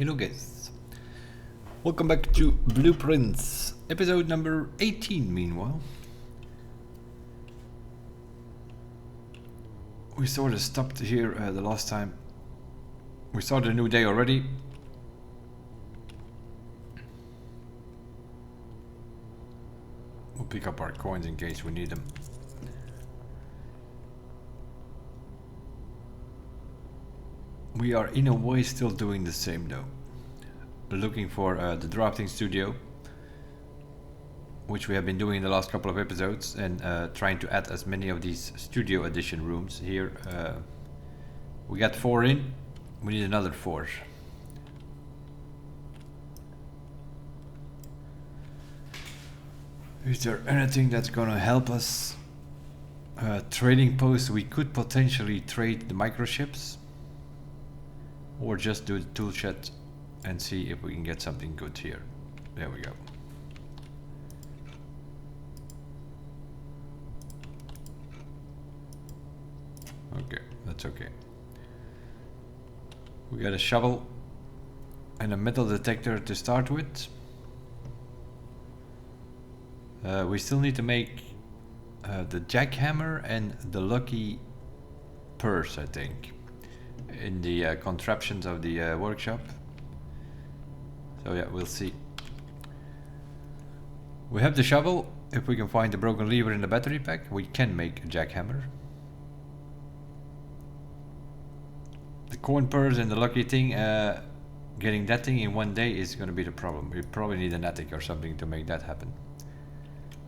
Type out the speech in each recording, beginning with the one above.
Hello guys, welcome back to Blueprints, episode number 18 meanwhile. We sort of stopped here the last time. We started a new day already. We'll pick up our coins in case we need them. We are in a way still doing the same though. Looking for the drafting studio, which we have been doing in the last couple of episodes, and trying to add as many of these studio edition rooms here. We got 4 in, we need another 4. Is there anything that's gonna help us? Trading posts, we could potentially trade the microchips, or just do the tool shed and see if we can get something good here. There we go. Okay, that's okay. We got a shovel and a metal detector to start with. We still need to make the jackhammer and the lucky purse, I think, in the contraptions of the workshop. So yeah, we'll see. We have the shovel. If we can find the broken lever in the battery pack, we can make a jackhammer. The coin purse and the lucky thing, getting that thing in one day is going to be the problem. We probably need an attic or something to make that happen.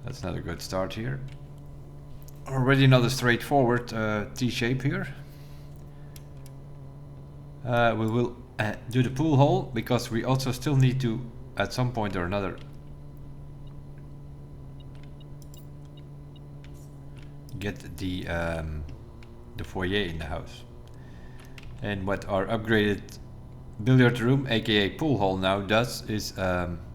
That's not a good start here. Already not a straightforward T-shape here. We will do the pool hole, because we also still need to, at some point or another, get the foyer in the house. And what our upgraded billiard room, aka pool hall, now does is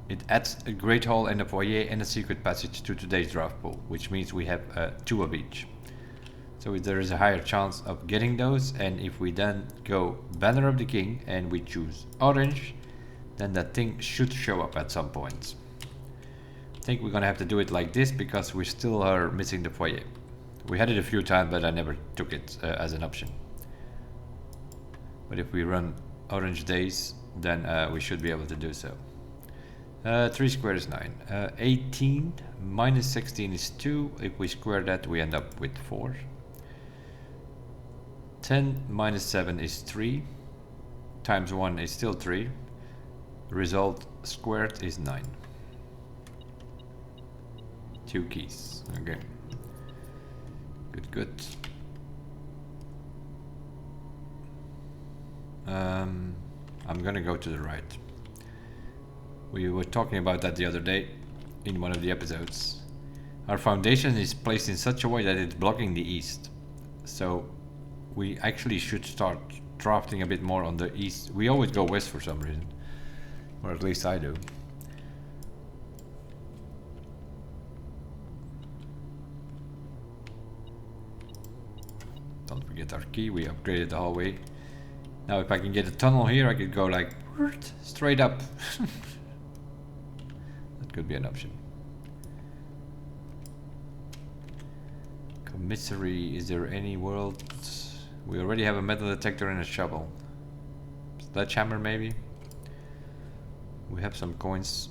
it adds a great hall and a foyer and a secret passage to today's draft pool, which means we have 2 of each. So there is a higher chance of getting those, and if we then go Banner of the King and we choose orange, then that thing should show up at some point. I think we're gonna have to do it like this because we still are missing the foyer. We had it a few times, but I never took it as an option. But if we run orange days, then we should be able to do so. 3 squared is 9. 18 minus 16 is 2. If we square that, we end up with 4. 10 minus 7 is 3. Times 1 is still 3. Result squared is 9. 2 keys. Okay. Good, good. I'm gonna go to the right. We were talking about that the other day in one of the episodes. Our foundation is placed in such a way that it's blocking the east. So we actually should start drafting a bit more on the east. We always go west for some reason. Or at least I do. Don't forget our key, we upgraded the hallway. Now if I can get a tunnel here, I could go like straight up. That could be an option. Commissary, is there any world? We already have a metal detector and a shovel. Sledgehammer maybe? We have some coins.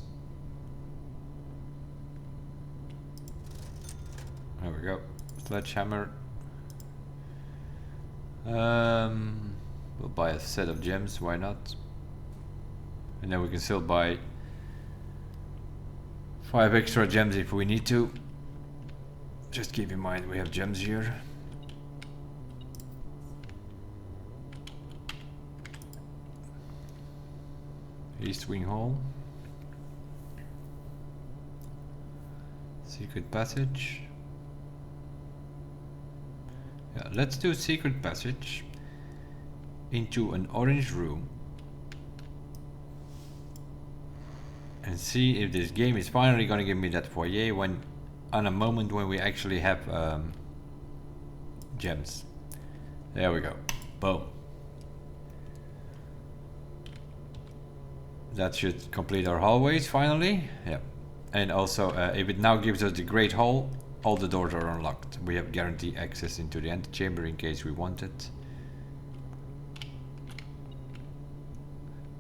There we go. Sledgehammer. We'll buy a set of gems, why not? And then we can still buy 5 extra gems if we need to. Just keep in mind we have gems here. East wing hall. Secret passage. Yeah, let's do secret passage into an orange room and see if this game is finally gonna give me that foyer when on a moment when we actually have gems. There we go. Boom. that should complete our hallways finally. Yeah. And also, if it now gives us the Great Hall, all the doors are unlocked. We have guaranteed access into the antechamber in case we want it.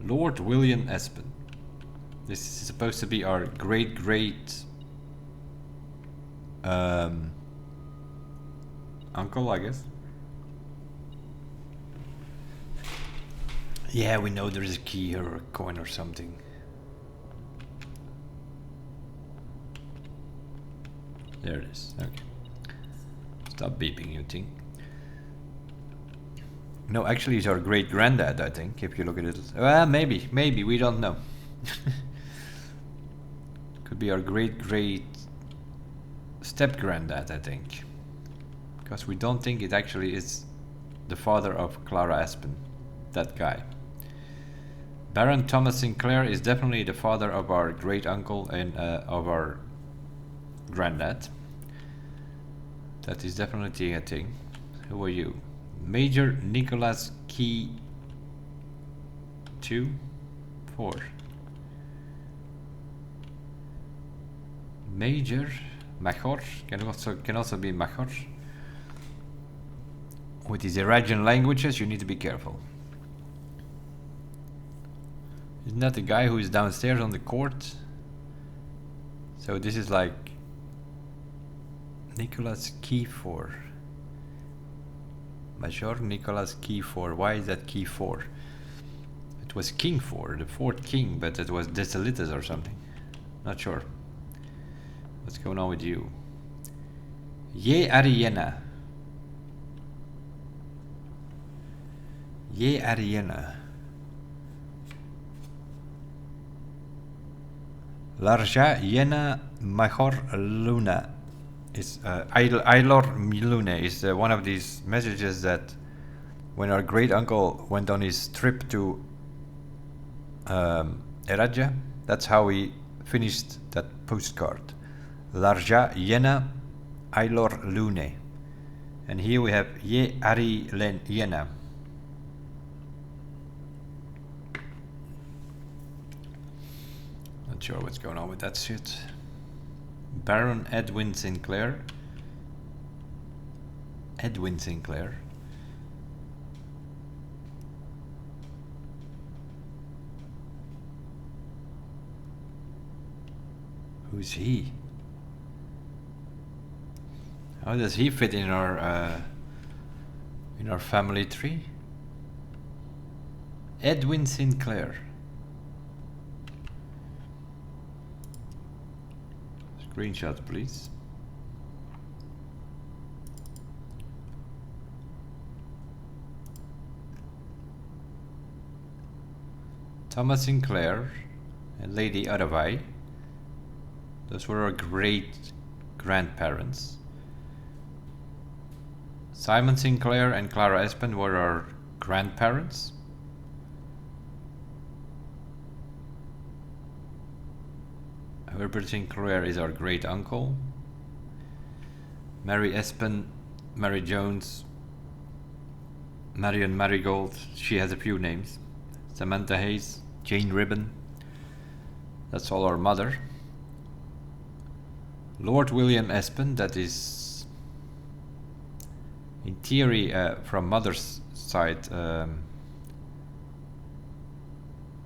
Lord William Espen. This is supposed to be our great uncle, I guess. Yeah, we know there's a key or a coin or something. There it is. Okay. Stop beeping, you thing. No, actually, it's our great granddad, I think, if you look at it. Well, maybe, we don't know. Could be our great step granddad, I think. Because we don't think it actually is the father of Clara Aspen, that guy. Baron Thomas Sinclair is definitely the father of our great uncle and of our granddad. That is definitely a thing. Who are you? Major Nicholas Key 2 4. Major Major can also be Major. With these Iranian languages, you need to be careful. Isn't that the guy who is downstairs on the court? So this is like Nicholas Key 4. Major Nicholas Key 4. Why is that Key 4? It was King 4, the fourth king, but it was Deselitus or something. Not sure. What's going on with you? Ye Ariena. Ye Ariena. Larja Yena Major Luna. It's Ailor Lune is one of these messages that when our great uncle went on his trip to Eraja, that's how he finished that postcard. Larja Yena Ailor Lune. And here we have Ye Ari Len Yena. Not sure what's going on with that shit. Baron Edwin Sinclair. Edwin Sinclair. Who's he? How does he fit in our family tree? Edwin Sinclair. Screenshot, please. Thomas Sinclair and Lady Aravai. Those were our great grandparents. Simon Sinclair and Clara Espen were our grandparents. Herbert Sinclair is our great uncle. Mary Espen, Mary Jones, Marion Marigold, she has a few names. Samantha Hayes, Jane Ribbon. That's all our mother. Lord William Espen, that is in theory from mother's side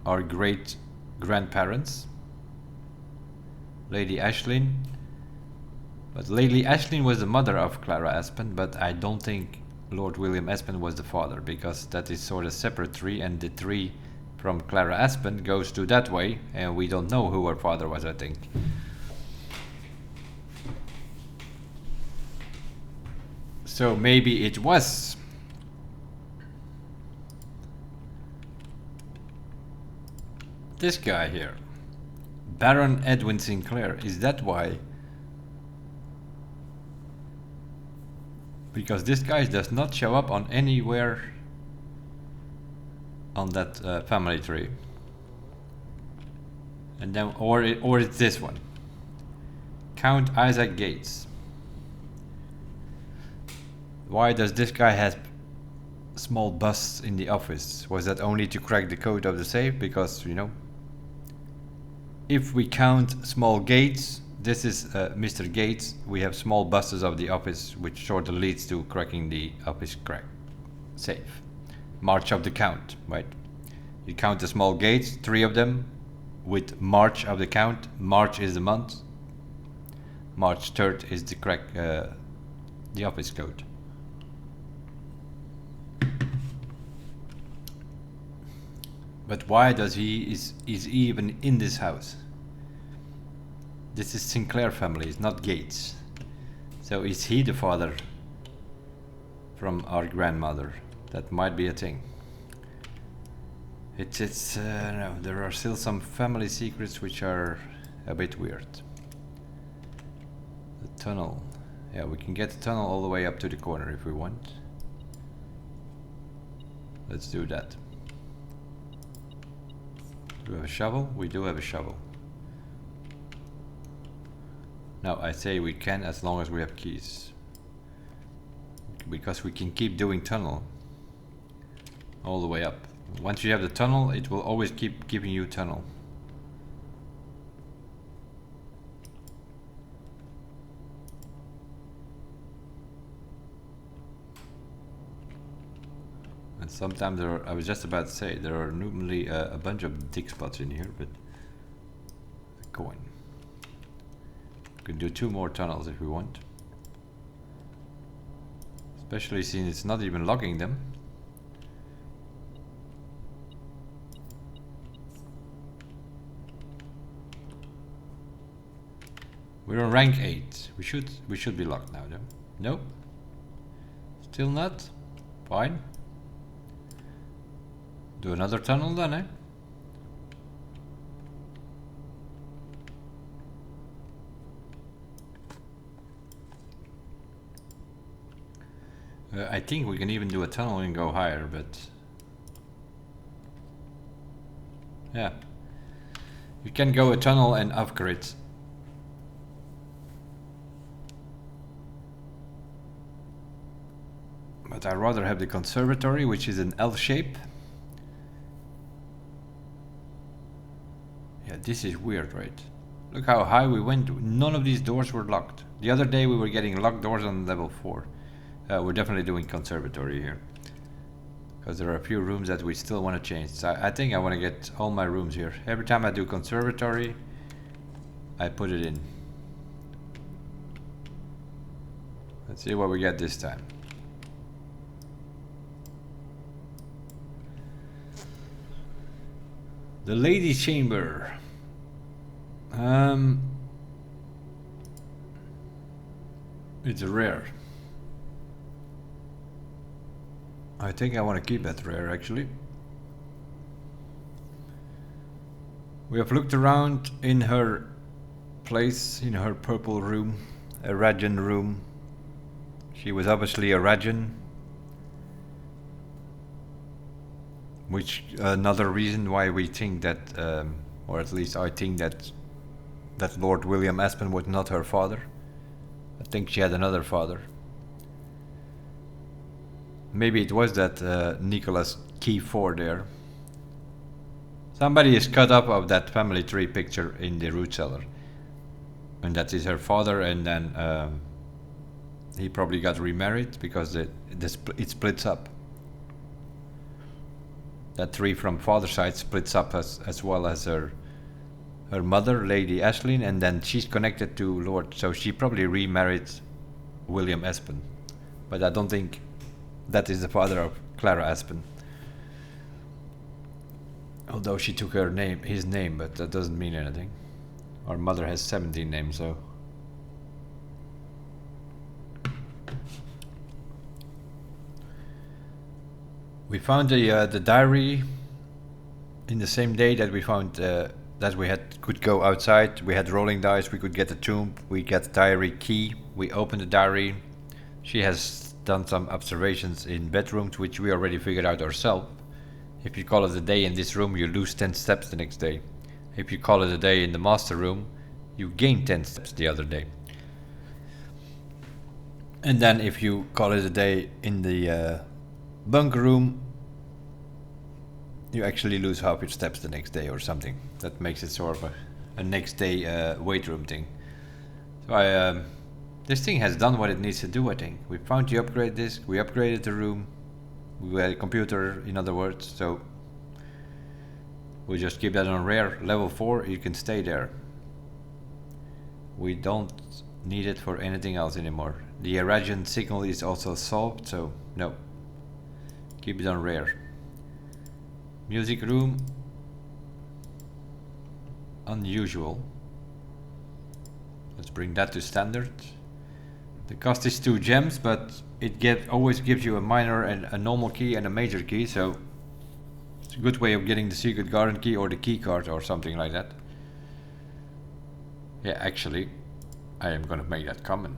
our great grandparents. Lady Ashlyn, but Lady Ashlyn was the mother of Clara Aspen, but I don't think Lord William Espen was the father, because that is sort of separate tree, and the tree from Clara Aspen goes to that way, and we don't know who her father was, I think. So maybe it was this guy here. Baron Edwin Sinclair. Is that why? Because this guy does not show up on anywhere on that family tree. And then, or it's this one. Count Isaac Gates. Why does this guy have small busts in the office? Was that only to crack the code of the safe? Because, you know, if we count small gates, this is Mr. Gates. We have small buses of the office, which sort of leads to cracking the office safe. March of the count, right? You count the small gates, 3 of them, with March of the count. March is the month. March 3rd is the office code. But why does is he even in this house? This is Sinclair family, it's not Gates. So is he the father from our grandmother? That might be a thing. No, there are still some family secrets which are a bit weird. The tunnel. Yeah, we can get the tunnel all the way up to the corner if we want. Let's do that. Do we have a shovel? We do have a shovel. Now I say we can as long as we have keys. Because we can keep doing tunnel all the way up. Once you have the tunnel, it will always keep giving you tunnel. And sometimes there are, I was just about to say, there are normally a bunch of dig spots in here, but a coin. We can do 2 more tunnels if we want. Especially since it's not even logging them. We're on rank 8. We should be locked now though. Nope. Still not? Fine. Do another tunnel then, eh? I think we can even do a tunnel and go higher, but yeah, you can go a tunnel and upgrade. But I'd rather have the conservatory, which is an L shape. Yeah, this is weird, right? Look how high we went. None of these doors were locked. The other day we were getting locked doors on level 4. We're definitely doing conservatory here. Because there are a few rooms that we still want to change. So I think I want to get all my rooms here. Every time I do conservatory, I put it in. Let's see what we get this time. The ladies' chamber. It's rare. I think I want to keep that rare actually. We have looked around in her place, in her purple room, a Rajan room. She was obviously a Rajan. Which another reason why we think that, or at least I think that Lord William Aspen was not her father. I think she had another father. Maybe it was that Nicholas Keyford there. Somebody is cut up of that family tree picture in the root cellar. And that is her father, and then he probably got remarried because it splits up. That tree from father's side splits up as well as her mother, Lady Ashlyn, and then she's connected to Lord, so she probably remarried William Aspen. But I don't think that is the father of Clara Aspen. Although she took his name, but that doesn't mean anything. Our mother has 17 names, so. We found the diary in the same day that we found that we could go outside. We had rolling dice, we could get the tomb, we get diary key, we opened the diary. She has done some observations in bedrooms, which we already figured out ourselves. If you call it a day in this room, you lose 10 steps the next day. If you call it a day in the master room, you gain 10 steps the other day. And then if you call it a day in the bunker room, you actually lose half your steps the next day or something. That makes it sort of a next day weight room thing. So this thing has done what it needs to do, I think. We found the upgrade disk, we upgraded the room, we had a computer, in other words, so we just keep that on rare. Level 4, you can stay there. We don't need it for anything else anymore. The Arabian signal is also solved, so no. Keep it on rare. Music room, unusual. Let's bring that to standard. The cost is 2 gems, but it always gives you a minor and a normal key and a major key, so it's a good way of getting the secret garden key or the key card or something like that. Yeah, actually, I am gonna make that common.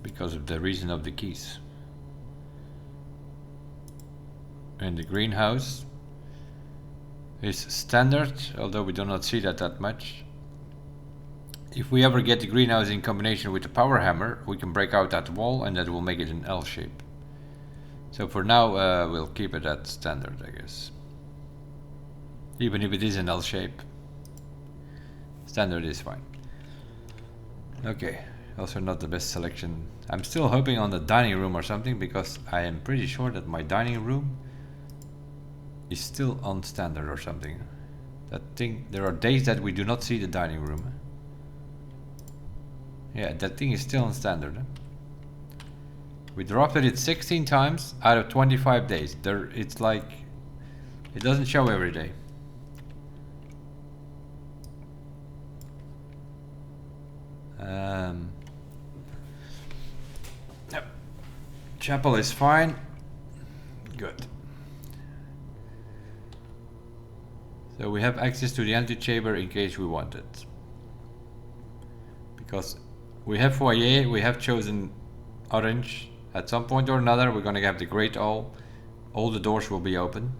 Because of the reason of the keys. And the greenhouse is standard, although we do not see that much. If we ever get the greenhouse in combination with the power hammer, we can break out that wall and that will make it an L shape. So for now we'll keep it at standard, I guess. Even if it is an L shape, standard is fine. Okay, also not the best selection. I'm still hoping on the dining room or something, because I am pretty sure that my dining room is still on standard or something. That thing, there are days that we do not see the dining room. Yeah, that thing is still on standard. We dropped it 16 times out of 25 days. It's like, it doesn't show every day. Yep. Chapel is fine. Good. So we have access to the antechamber in case we want it. Because we have foyer, we have chosen orange. At some point or another we're gonna have the great hall. All the doors will be open.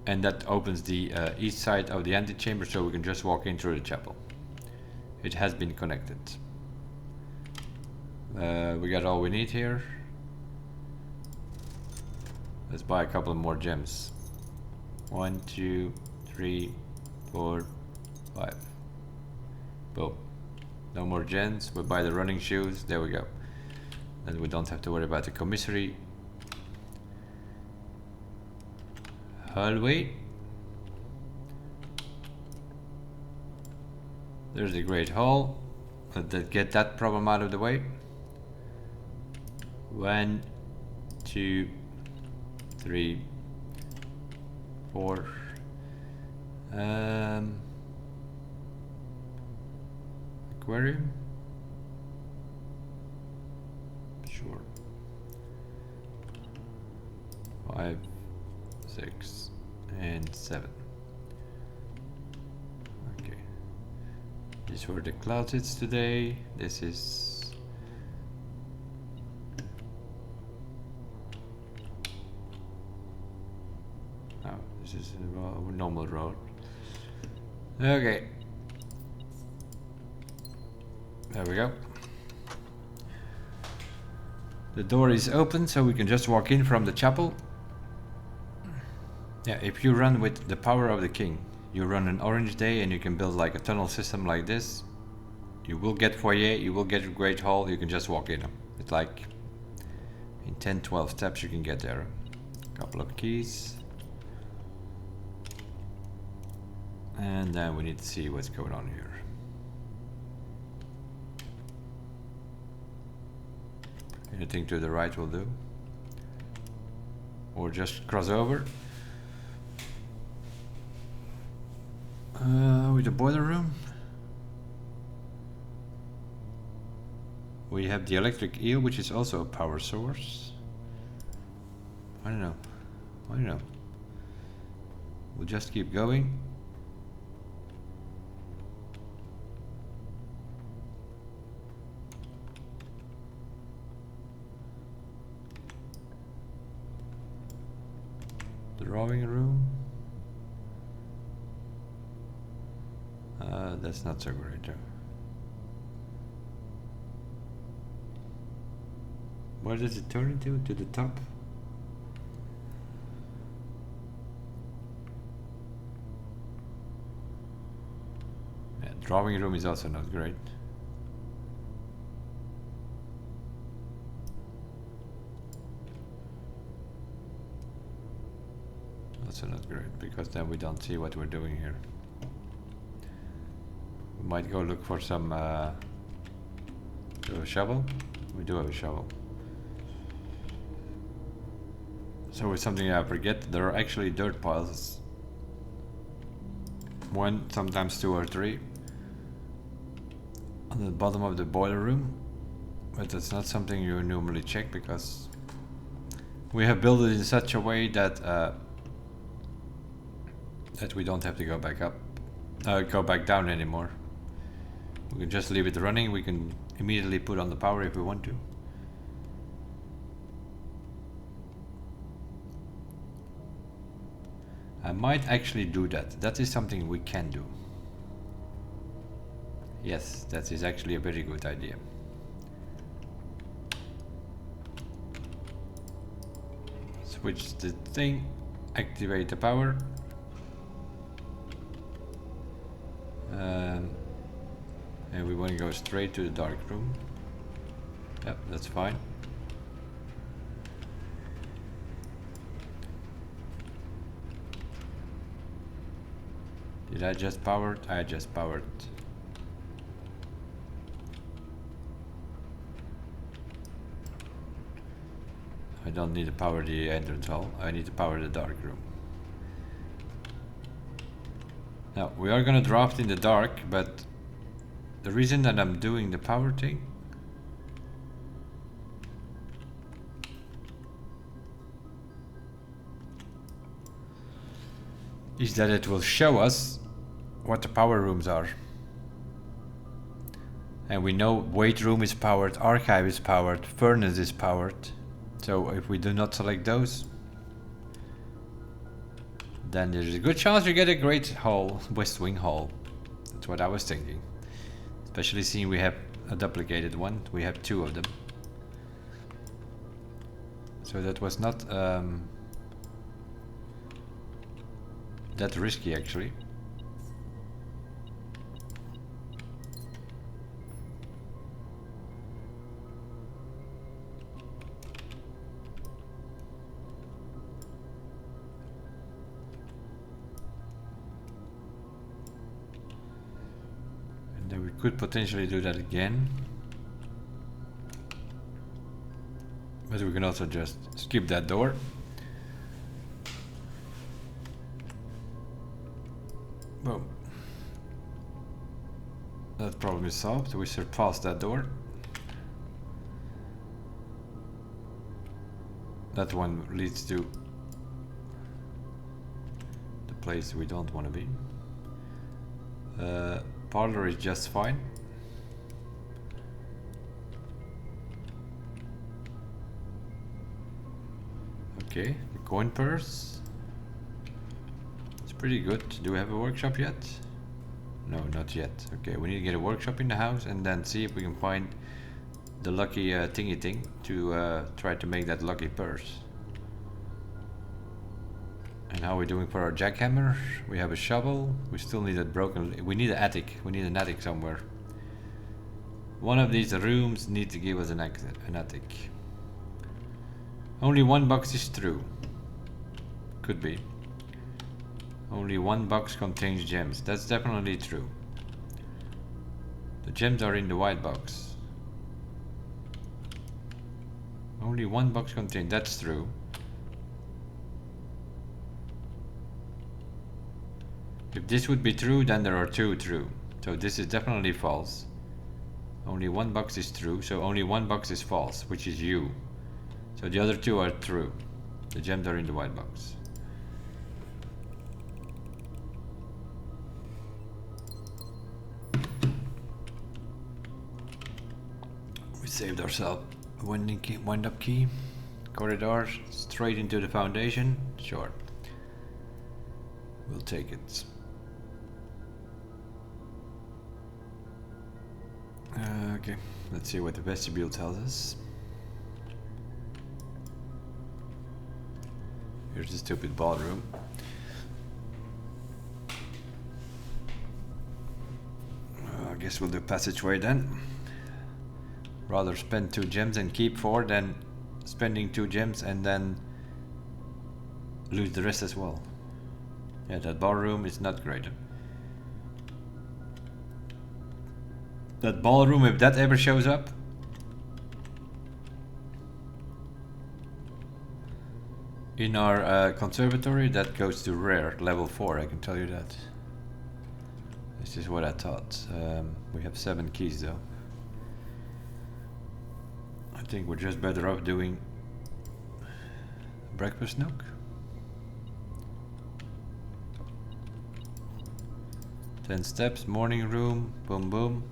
And that opens the east side of the antechamber, so we can just walk in through the chapel. It has been connected. We got all we need here. Let's buy a couple more gems. 1, 2, 3, 4, 5. Boom. No more gems. We buy the running shoes. There we go. Then we don't have to worry about the commissary. Hallway. There's the great hall. Let's get that problem out of the way. 1, 2, 3, 4. Aquarium. Sure. 5, 6, and 7. Okay. These were the closets today. This is this is a normal road. Okay. There we go. The door is open, so we can just walk in from the chapel. Yeah, if you run with the power of the king, you run an orange day and you can build like a tunnel system like this. You will get foyer, you will get a great hall, you can just walk in them. It's like in 10-12 steps you can get there. A couple of keys. And then we need to see what's going on here. Anything to the right will do. Or just cross over. With the boiler room. We have the electric eel, which is also a power source. I don't know. We'll just keep going. Drawing room. That's not so great though. Where does it turn into? To the top? Drawing room is also not great. Also not great, because then we don't see what we're doing here. We might go look for some... do we have a shovel? We do have a shovel. So with something I forget, there are actually dirt piles. 1, sometimes 2 or 3. On the bottom of the boiler room. But that's not something you normally check, because we have built it in such a way that that we don't have to go back up, go back down anymore. We can just leave it running. We can immediately put on the power if we want to. I might actually do that. That is something we can do. Yes, that is actually a very good idea. Switch the thing, activate the power. And we want to go straight to the dark room. Yep, that's fine. Did I just power it? I just powered. I don't need to power the entrance hall. I need to power the dark room. Now, we are gonna draft in the dark, but the reason that I'm doing the power thing is that it will show us what the power rooms are. And we know weight room is powered, archive is powered, furnace is powered. So if we do not select those, then there's a good chance you get a great hall, West Wing hall. That's what I was thinking. Especially seeing we have a duplicated one. We have 2 of them. So that was not that risky actually. Then we could potentially do that again. But we can also just skip that door. Boom. That problem is solved. We surpassed that door. That one leads to the place we don't want to be. Parlor is just fine. Okay, the coin purse. It's pretty good. Do we have a workshop yet? No, not yet. Okay, we need to get a workshop in the house and then see if we can find the lucky thingy thing to try to make that lucky purse. And how are we doing for our jackhammer? We have a shovel. We still need a broken... We need an attic. We need an attic somewhere. One of these rooms need to give us an attic. Only 1 box is true. Could be. Only 1 box contains gems. That's definitely true. The gems are in the white box. Only 1 box contains. That's true. If this would be true, then there are 2 true. So this is definitely false. Only 1 box is true, so only 1 box is false, which is you. So the other 2 are true. The gems are in the white box. We saved ourselves a wind up key. Corridor straight into the foundation. Sure. We'll take it. Okay, let's see what the vestibule tells us. Here's the stupid ballroom. guess we'll do passageway then. Rather spend 2 gems and keep 4 than spending 2 gems and then lose the rest as well. Yeah, that ballroom is not great. That ballroom, if that ever shows up, in our conservatory, that goes to rare, level 4, I can tell you that. This is what I thought. We have 7 keys though. I think we're just better off doing breakfast nook. 10 steps, morning room, boom boom.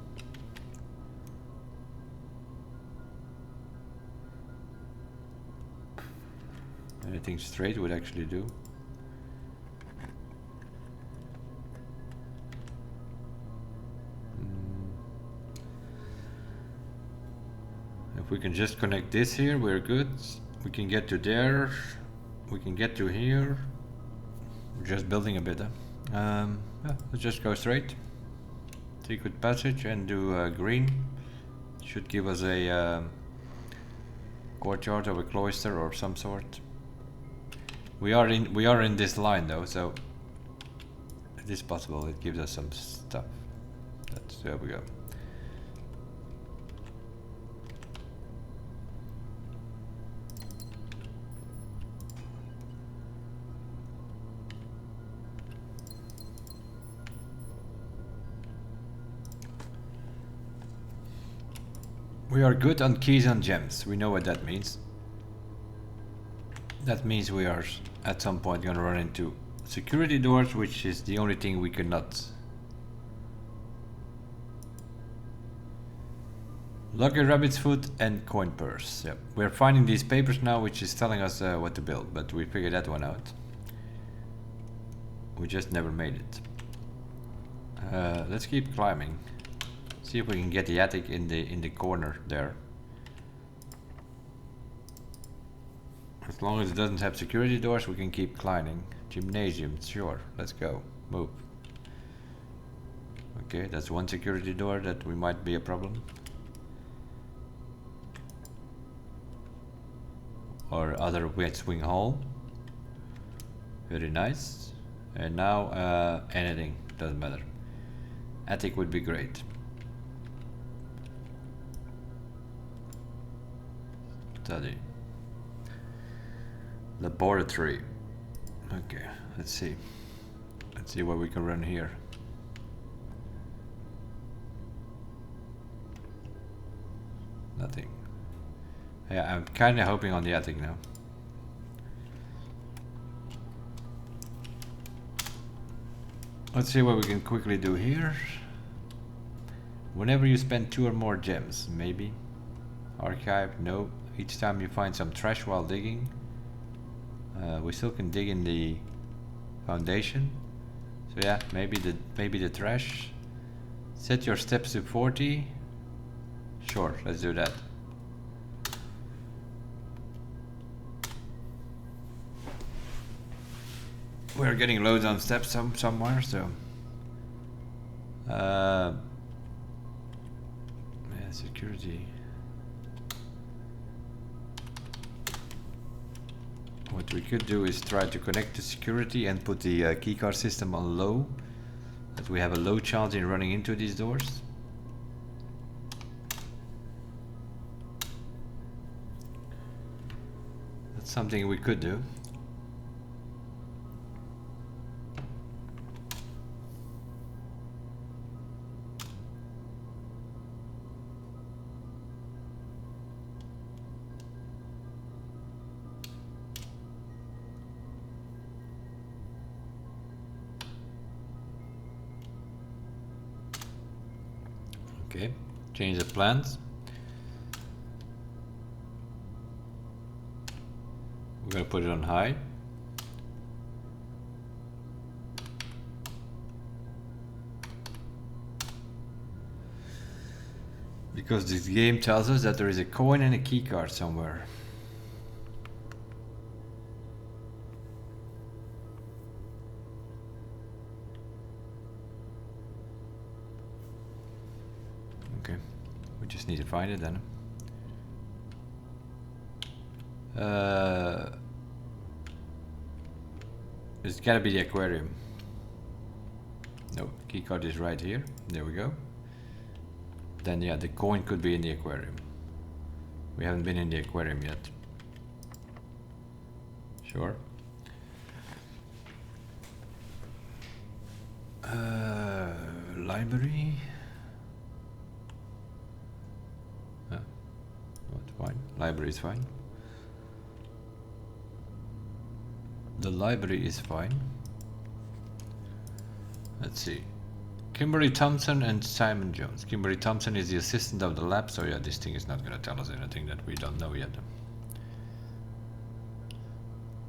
Anything straight would actually do. If we can just connect this here, we're good. We can get to there. We can get to here. We're just building a bit. Yeah, let's just go straight. Secret passage and do green. Should give us a courtyard or a cloister or some sort. We are in this line though, so it is possible it gives us some stuff. There we go. We are good on keys and gems. We know what that means. That means we are at some point gonna run into security doors, which is the only thing we cannot. Lucky rabbit's foot and coin purse. Yep. We're finding these papers now, which is telling us what to build, but we figured that one out. We just never made it. Let's keep climbing. See if we can get the attic in the corner there. As long as it doesn't have security doors, we can keep climbing. Gymnasium, sure, let's go. Move. Okay, that's one security door that we might be a problem. Or other wet swing hall. Very nice. And now anything, doesn't matter. Attic would be great. Study. Laboratory. Okay, let's see. Let's see what we can run here. Nothing. Yeah, I'm kinda hoping on the attic now. Let's see what we can quickly do here. Whenever you spend 2 or more gems, maybe. Archive, no. Each time you find some trash while digging. We still can dig in the foundation. So yeah, maybe the trash. Set your steps to 40. Sure, let's do that. We're getting loads on steps somewhere, so yeah, security. What we could do is try to connect to security and put the keycard system on low, that we have a low chance in running into these doors. That's something we could do. Okay, change the plans. We're gonna put it on high. Because this game tells us that there is a coin and a key card somewhere. We just need to find it then. It's gotta be the aquarium. No, keycard is right here. There we go. Then yeah, the coin could be in the aquarium. We haven't been in the aquarium yet. Sure. Library. What? Fine. Library is fine. The library is fine. Let's see. Kimberly Thompson and Simon Jones. Kimberly Thompson is the assistant of the lab, so yeah, this thing is not going to tell us anything that we don't know yet.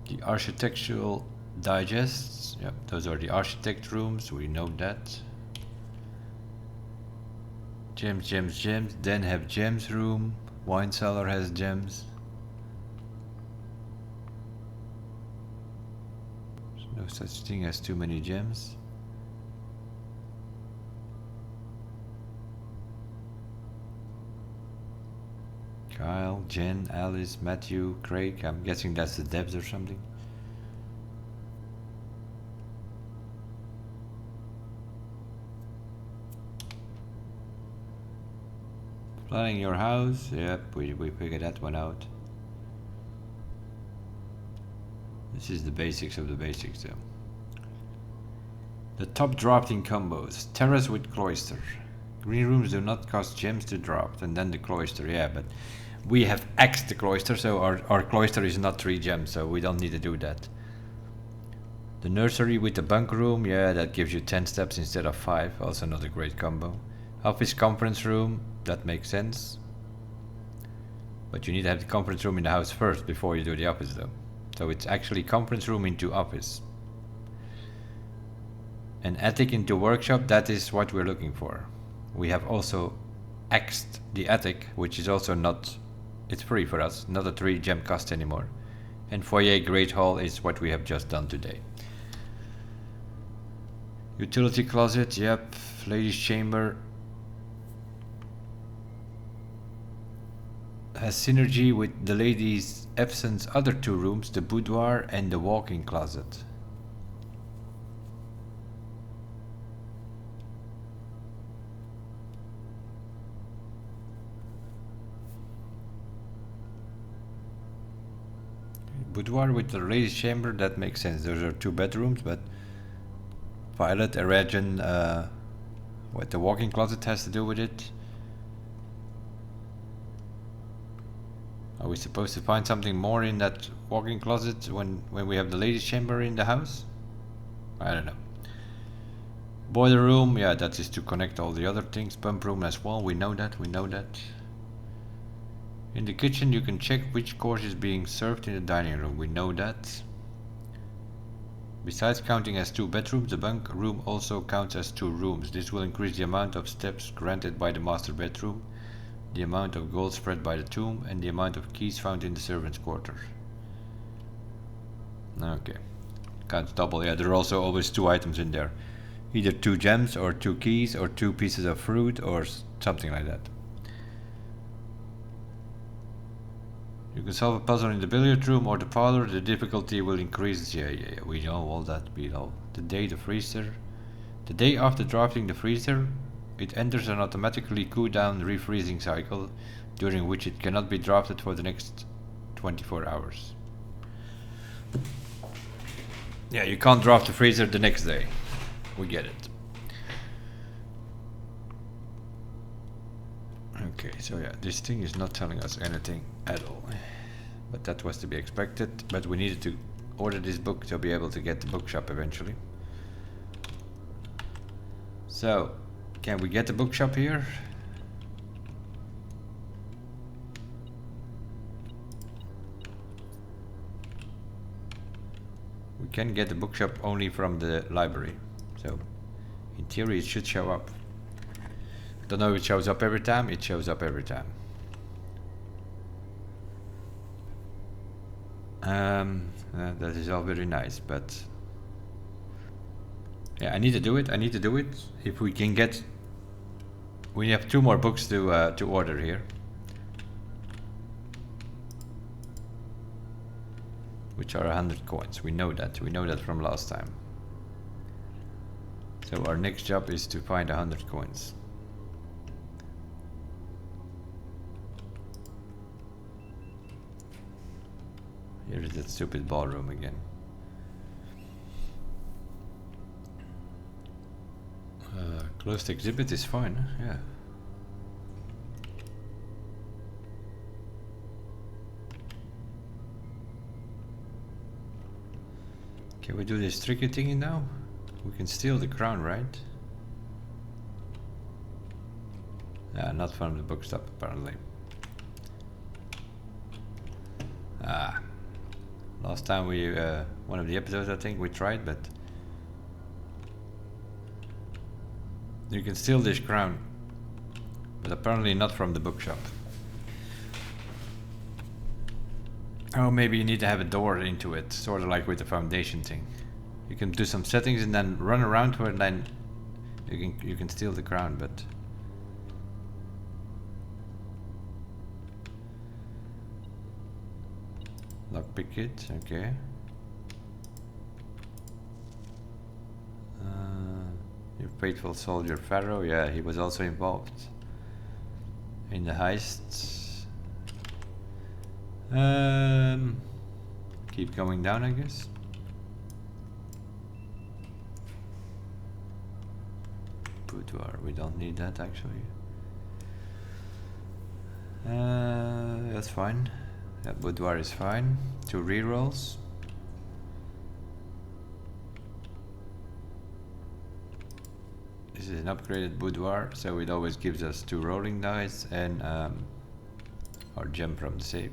The architectural digests. Yep, those are the architect rooms, we know that. Gems, gems, gems. Then have gems room. Wine cellar has gems. There's no such thing as too many gems. Kyle, Jen, Alice, Matthew, Craig. I'm guessing that's the devs or something. Planning your house. Yep, we figured that one out. This is the basics of the basics though. The top drafting combos. Terrace with cloister. Green rooms do not cost gems to draft. And then the cloister, yeah, but we have X'd the cloister, so our cloister is not 3 gems, so we don't need to do that. The nursery with the bunk room, yeah, that gives you 10 steps instead of 5, also not a great combo. Office conference room, that makes sense. But you need to have the conference room in the house first before you do the office though. So it's actually conference room into office. An attic into workshop, that is what we're looking for. We have also X'd the attic, which is also not, it's free for us, not a 3 gem cost anymore. And foyer great hall is what we have just done today. Utility closet, yep. Ladies chamber has synergy with the ladies' absence other 2 rooms, the boudoir and the walk-in closet. Boudoir with the ladies' chamber, that makes sense. Those are 2 bedrooms, but Violet, imagine what the walk-in closet has to do with it. Are we supposed to find something more in that walk-in closet when we have the ladies' chamber in the house? I don't know. Boiler room, yeah, that is to connect all the other things. Pump room as well, we know that, In the kitchen you can check which course is being served in the dining room, we know that. Besides counting as 2 bedrooms, the bunk room also counts as 2 rooms. This will increase the amount of steps granted by the master bedroom, the amount of gold spread by the tomb, and the amount of keys found in the servants' quarter. Okay. Counts double, yeah, there are also always 2 items in there. Either 2 gems or 2 keys or 2 pieces of fruit or something like that. You can solve a puzzle in the billiard room or the parlor, the difficulty will increase. Yeah, we know all that below. The day after drafting the freezer, it enters an automatically cool down refreezing cycle, during which it cannot be drafted for the next 24 hours. Yeah, you can't draft the freezer the next day. We get it. Okay, so yeah, this thing is not telling us anything at all. But that was to be expected. But we needed to order this book to be able to get the bookshop eventually. So, can we get the bookshop here? We can get the bookshop only from the library. So, in theory it should show up. Don't know if it shows up every time. It shows up every time. That is all very nice, but yeah, I need to do it. If we can get We have 2 more books to order here, which are 100 coins. We know that. We know that from last time. So our next job is to find 100 coins. Here is that stupid ballroom again. Closed exhibit is fine, huh? Yeah. Can we do this tricky thingy now? We can steal the crown, right? Not from the bookstop, apparently. Last time we, one of the episodes I think we tried, but you can steal this crown, but apparently not from the bookshop. Oh, maybe you need to have a door into it, sort of like with the foundation thing. You can do some settings and then run around to it, and then you can steal the crown, but lockpick it, okay. Your faithful soldier Pharaoh, yeah, he was also involved in the heist. Keep going down, I guess. Boudoir, we don't need that actually. That's fine. Yeah, boudoir is fine. 2 rerolls. This is an upgraded boudoir, so it always gives us 2 rolling dice and our gem from the safe.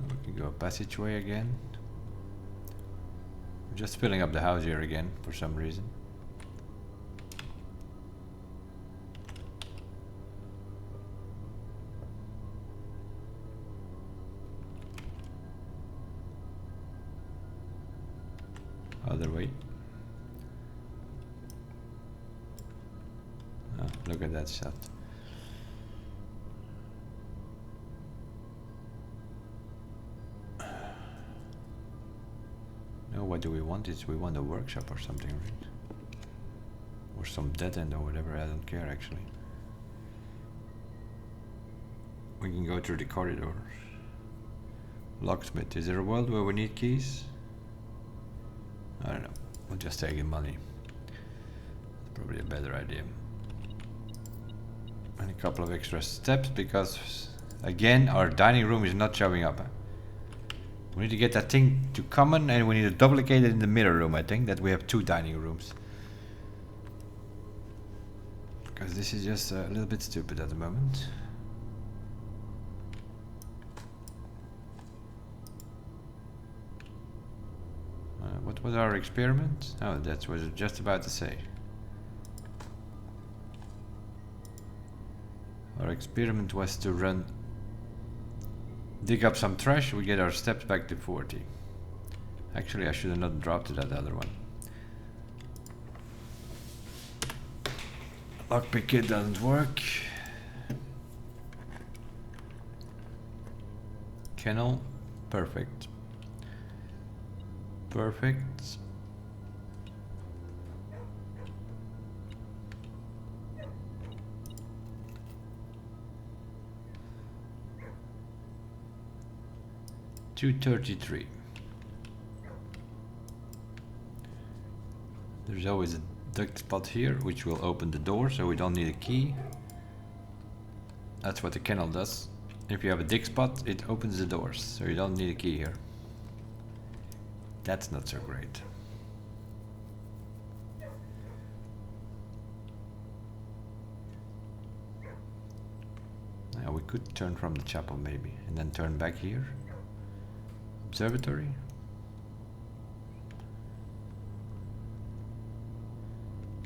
We can go passageway again. We're just filling up the house here again for some reason. Other way. Oh, look at that shot. No, what do we want? We want a workshop or something, right? Or some dead end or whatever, I don't care actually. We can go through the corridor. Locksmith, is there a world where we need keys? I don't know, we'll just take in money. It's probably a better idea. And a couple of extra steps because, again, our dining room is not showing up. Huh? We need to get that thing to common and we need to duplicate it in the mirror room, I think, that we have 2 dining rooms. Because this is just a little bit stupid at the moment. What was our experiment? Oh, that's what I was just about to say. Our experiment was to dig up some trash, we get our steps back to 40. Actually, I should have not dropped that other one. Lockpick it doesn't work. Kennel, perfect. Perfect. $233. There's always a duck spot here, which will open the door, so we don't need a key. That's what the kennel does. If you have a dig spot, it opens the doors, so you don't need a key here. That's not so great. Now we could turn from the chapel maybe, and then turn back here. Observatory.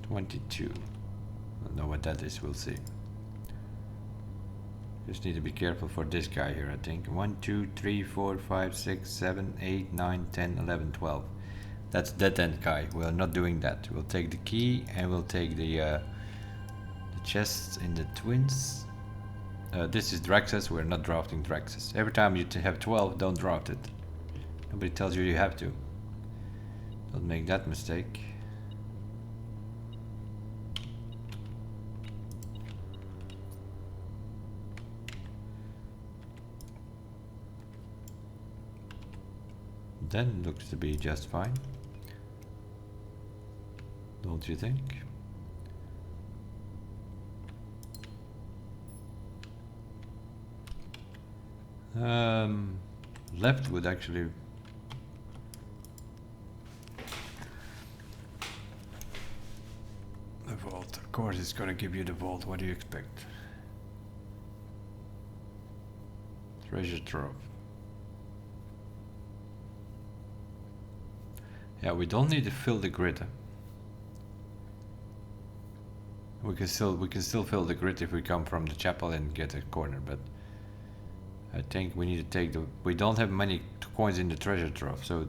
$22. I don't know what that is, we'll see. Just need to be careful for this guy here, I think. 1, 2, 3, 4, 5, 6, 7, 8, 9, 10, 11, 12. That's dead end guy. We're not doing that. We'll take the key and we'll take the chests in the twins. This is Draxus. We're not drafting Draxus. Every time you have 12, don't draft it. Nobody tells you you have to. Don't make that mistake. Then looks to be just fine. Don't you think? Left would actually the vault. Of course it's gonna give you the vault. What do you expect? Treasure trove. Yeah, we don't need to fill the grid. We can still fill the grid if we come from the chapel and get a corner, but I think we need to take the. We don't have many coins in the treasure trove, so.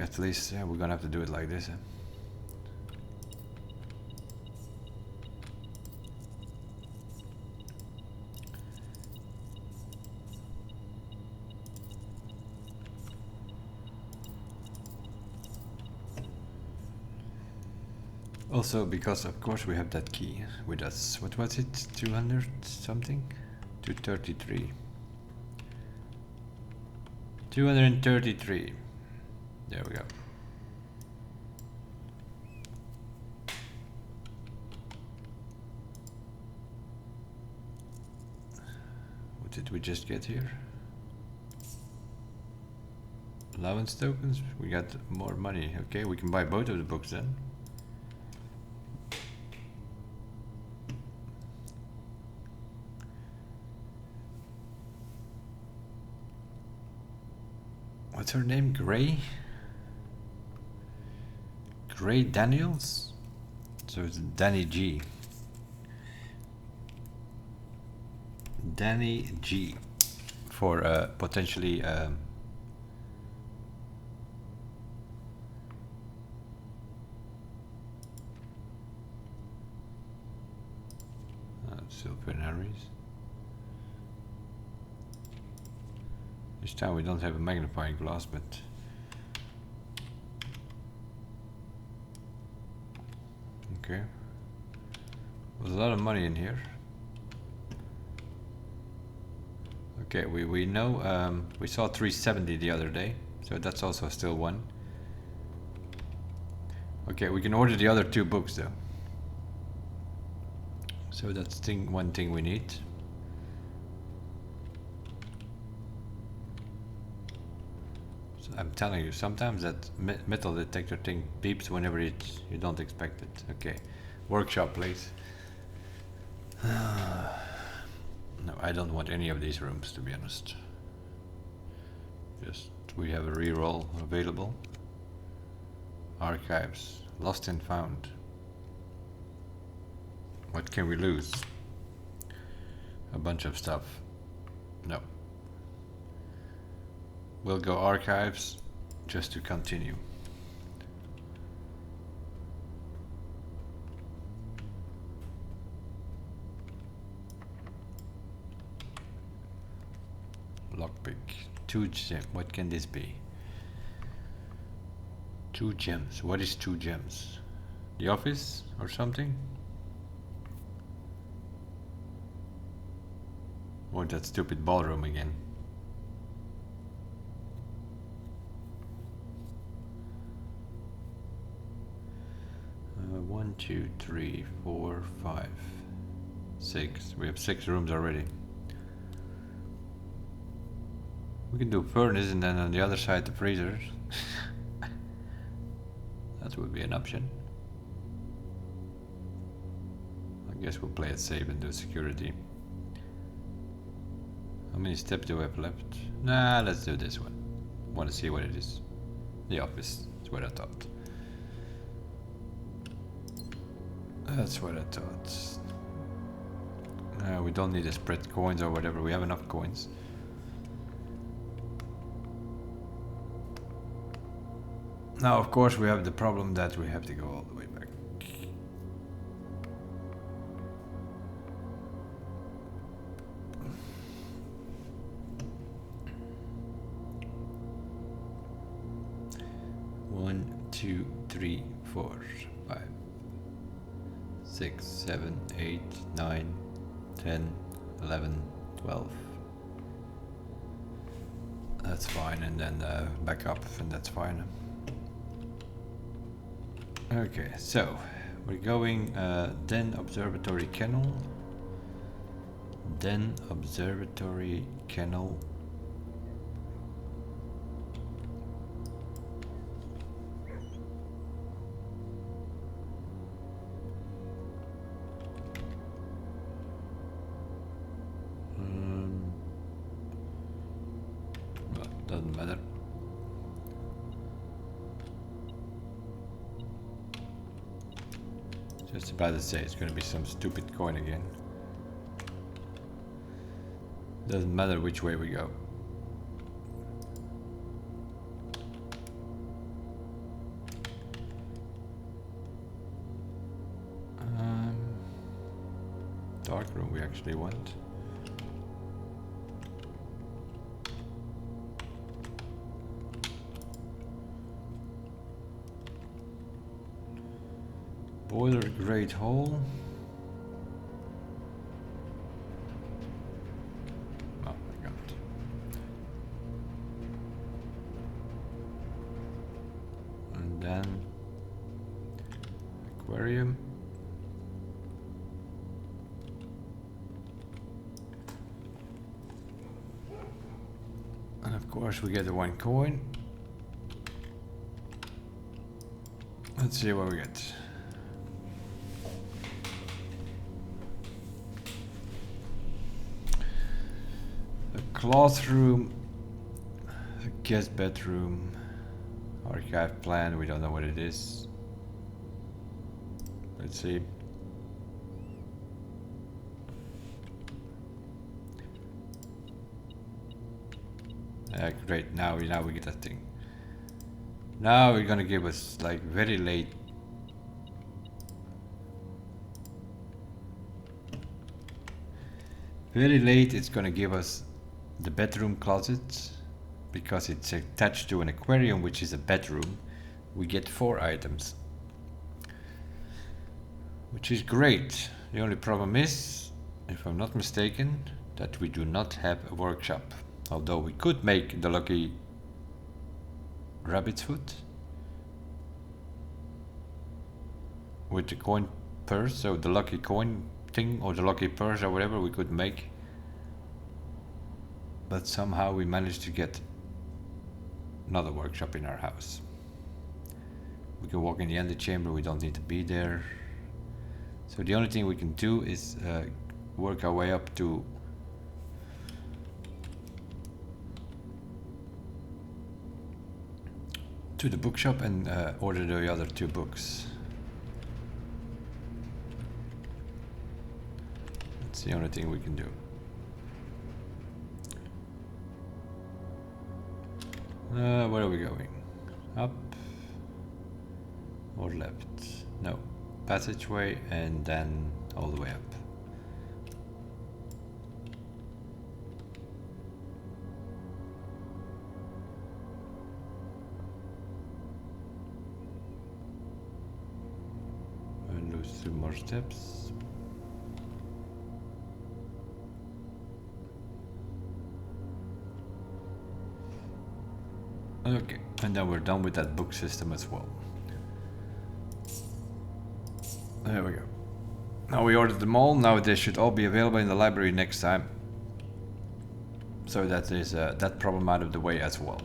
At least we're gonna have to do it like this. Also, because of course we have that key with us. What was it? 200 something? 233. 233. There we go. What did we just get here? Allowance tokens? We got more money. Okay, we can buy both of the books then. What's her name? Gray? Gray Daniels? So it's Danny G. Danny G. For potentially Silvenaries. This time we don't have a magnifying glass, but okay. There's a lot of money in here. Okay, we know we saw 370 the other day, so that's also still one. Okay, we can order the other two books though. So that's one thing we need. So I'm telling you, sometimes that metal detector thing beeps whenever you don't expect it. Okay, workshop please. No, I don't want any of these rooms, to be honest. Just, we have a reroll available. Archives, lost and found. What can we lose? A bunch of stuff. No. We'll go archives just to continue. Lockpick. 2 gems. What can this be? 2 gems. What is 2 gems? The office or something? Or that stupid ballroom again. One, 2, 3, 4, 5, 6. We have 6 rooms already. We can do furnace and then on the other side the freezers. That would be an option. I guess we'll play it safe and do security. How many steps do we have left? Nah, let's do this one. Want to see what it is. The office is what I thought. That's what I thought. We don't need to spread coins or whatever, we have enough coins. Now of course we have the problem that we have to go all the way back. One, 2, 3, 4, 5, 6, 7, 8, 9, 10, 11, 12. That's fine, and then back up, and that's fine. Okay, so we're going then observatory kennel, then observatory kennel. Well, doesn't matter. Just about to say it's gonna be some stupid coin again. Doesn't matter which way we go. Dark room we actually want. Boiler grate hole. Oh my god. And then aquarium. And of course we get the 1 coin. Let's see what we get. Cloth room, guest bedroom, archive plan, we don't know what it is. Let's see. Great, now we get that thing. Now we're gonna give us like very late. Very late it's gonna give us the bedroom closet, because it's attached to an aquarium, which is a bedroom. We get 4 items, which is great. The only problem is, if I'm not mistaken, that we do not have a workshop. Although we could make the lucky rabbit's foot with the coin purse, so the lucky coin thing or the lucky purse or whatever we could make. But somehow we managed to get another workshop in our house. We can walk in the antechamber, we don't need to be there. So the only thing we can do is work our way up to the bookshop and order the other 2 books. That's the only thing we can do. Where are we going? Up or left? No. Passageway and then all the way up. And lose 2 more steps. Okay, and then we're done with that book system as well. There we go. Now we ordered them all. Now they should all be available in the library next time. So that is that problem out of the way as well.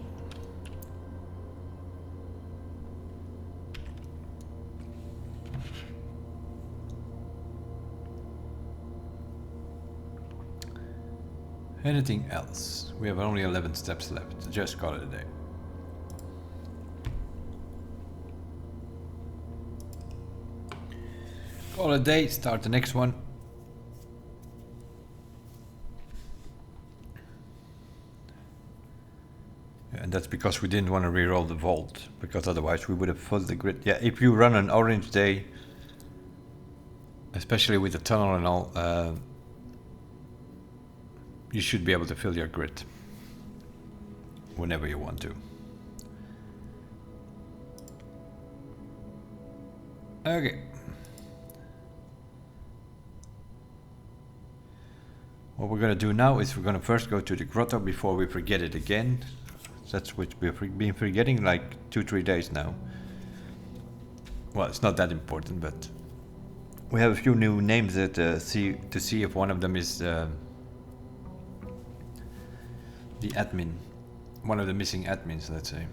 Anything else? We have only 11 steps left. Just call it a day. Call it a day, start the next one. And that's because we didn't want to reroll the vault, because otherwise we would have filled the grid. Yeah, if you run an orange day, especially with the tunnel and all, you should be able to fill your grid whenever you want to. Okay. What we're gonna do now is we're gonna first go to the grotto before we forget it again. That's what we've been forgetting like 2-3 days now. Well, it's not that important, but we have a few new names that to see if one of them is the admin, one of the missing admins, let's say.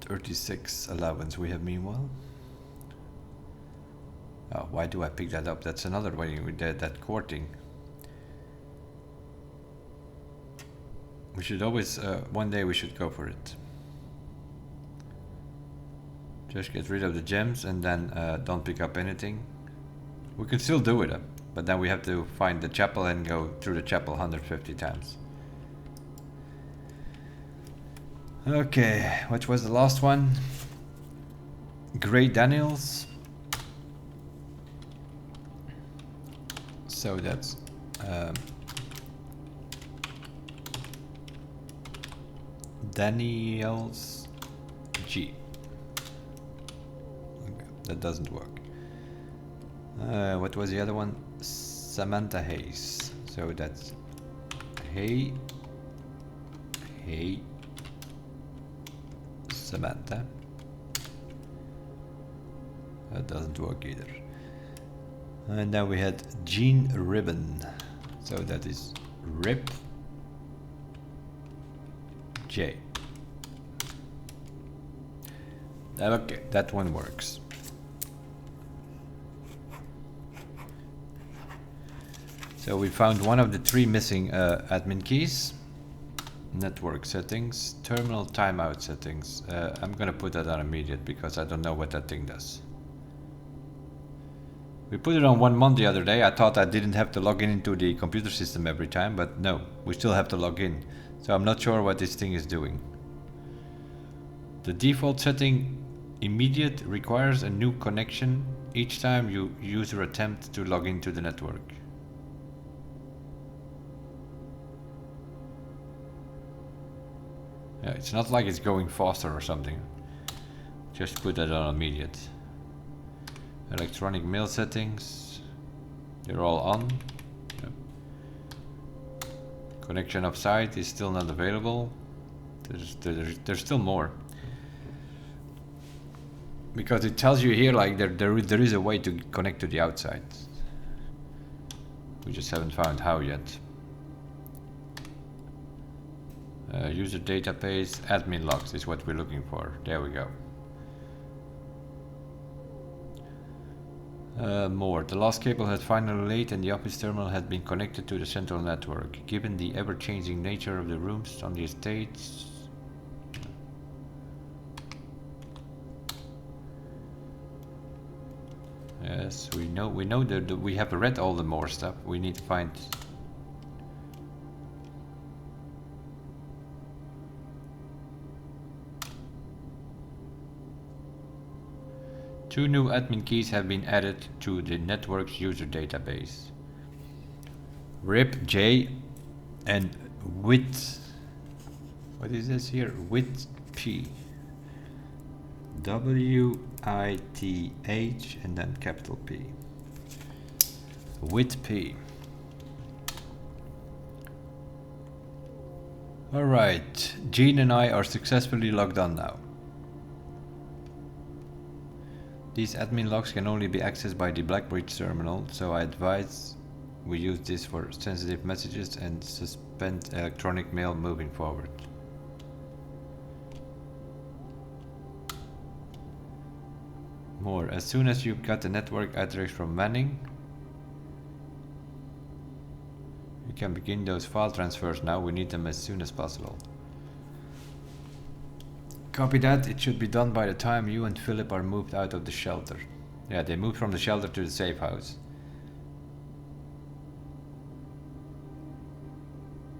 $36 allowance we have meanwhile. Oh, why do I pick that up? That's another way we did that courting. We should always, one day we should go for it. Just get rid of the gems and then don't pick up anything. We can still do it, but then we have to find the chapel and go through the chapel 150 times. Okay, what was the last one? Grey Daniels. So that's Daniels G. Okay, that doesn't work. What was the other one? Samantha Hayes. So that's Hey Samantha. That doesn't work either. And then we had Jean Ribbon. So that is Rip J. Okay, that one works. So we found one of the 3 missing admin keys. Network settings, terminal timeout settings. I'm gonna put that on immediate because I don't know what that thing does. We put it on 1 month the other day. I thought I didn't have to log in into the computer system every time, but no, we still have to log in. So I'm not sure what this thing is doing. The default setting, immediate, requires a new connection each time user attempt to log into the network. Yeah, it's not like it's going faster or something. Just put that on immediate. Electronic mail settings, they're all on. Yep. Connection offsite is still not available. There's still more. Because it tells you here like there is a way to connect to the outside. We just haven't found how yet. User database, admin logs is what we're looking for. There we go. More. The last cable had finally laid and the office terminal had been connected to the central network. Given the ever-changing nature of the rooms on the estates... Yes, we know that we have read all the more stuff. We need to find... Two new admin keys have been added to the network's user database. RIP J and WIT. What is this here? WIT P. W-I-T-H and then capital P. WIT P. Alright, Jean and I are successfully logged on now. These admin logs can only be accessed by the Blackbridge terminal, so I advise we use this for sensitive messages and suspend electronic mail moving forward. More. As soon as you've got the network address from Manning, you can begin those file transfers now. We need them as soon as possible. Copy that. It should be done by the time you and Philip are moved out of the shelter. Yeah, they moved from the shelter to the safe house.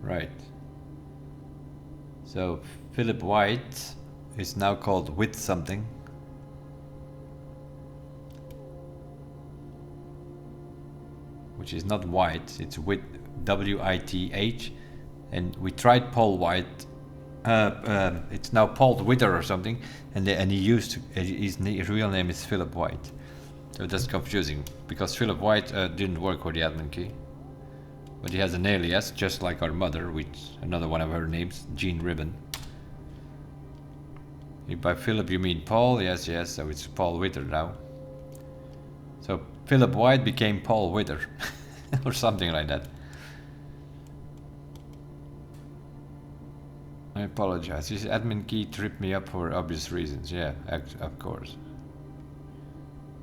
Right. So Philip White is now called with something. Which is not White, it's with W-I-T-H. And we tried Paul White. It's now Paul Witter or something. And he used his real name is Philip White. So that's confusing because Philip White didn't work for the admin key. But he has an alias, just like our mother, with another one of her names, Jean Ribbon. If by Philip you mean Paul, yes, so it's Paul Witter now. So Philip White became Paul Witter, or something like that. I apologize, this admin key tripped me up for obvious reasons, yeah, of course.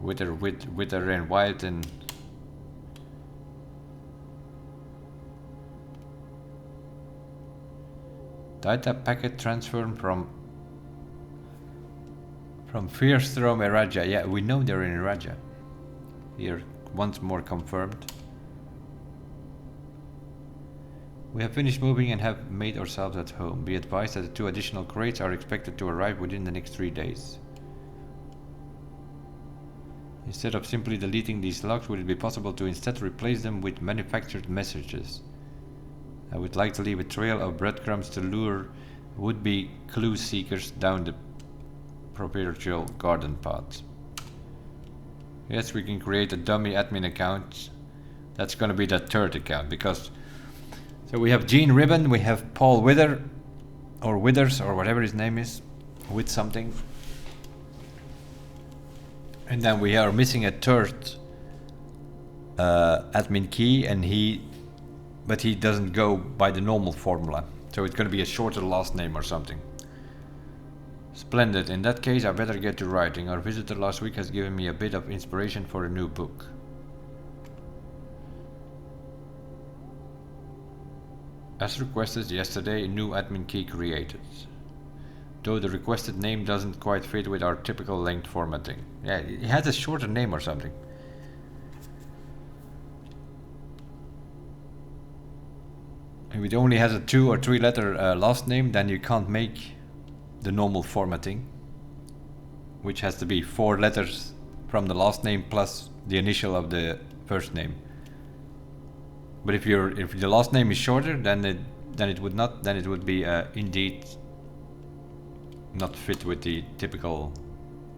Witter and White and... Data packet transfer from Fearstrom Eraja. Yeah, we know they're in Eraja. Here, once more confirmed. We have finished moving and have made ourselves at home. Be advised that the 2 additional crates are expected to arrive within the next 3 days. Instead of simply deleting these logs, would it be possible to instead replace them with manufactured messages? I would like to leave a trail of breadcrumbs to lure would-be clue seekers down the proverbial garden path. Yes, we can create a dummy admin account. That's gonna be that 3rd account because... So we have Jean Ribbon, we have Paul Wither, or Withers, or whatever his name is, with something. And then we are missing a 3rd admin key, and but he doesn't go by the normal formula. So it's gonna be a shorter last name or something. Splendid. In that case, I better get to writing. Our visitor last week has given me a bit of inspiration for a new book. As requested yesterday, a new admin key created. Though the requested name doesn't quite fit with our typical length formatting. Yeah, it has a shorter name or something. If it only has a 2 or 3 letter last name, then you can't make the normal formatting, which has to be 4 letters from the last name plus the initial of the first name. But if the last name is shorter, then it would be indeed not fit with the typical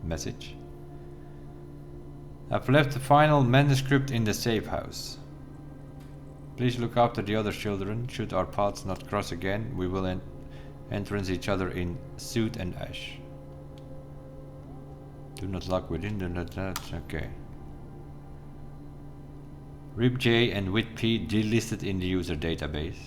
message. I've left the final manuscript in the safe house. Please look after the other children. Should our paths not cross again, we will entrance each other in soot and ash. Do not lock within the net. Okay. RibJ and WitP delisted in the user database.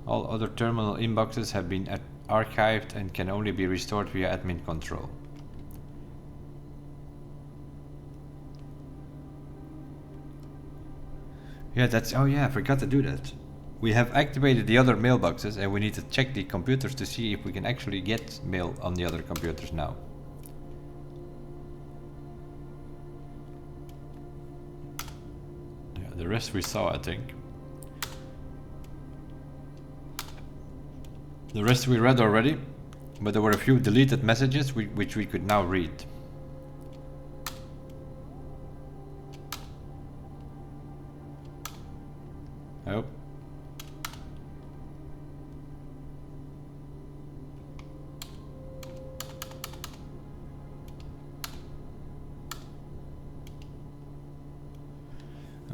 All other terminal inboxes have been archived and can only be restored via admin control. Yeah, oh yeah, I forgot to do that. We have activated the other mailboxes and we need to check the computers to see if we can actually get mail on the other computers now. Yeah, the rest we saw, I think. The rest we read already, but there were a few deleted messages which we could now read. Oh.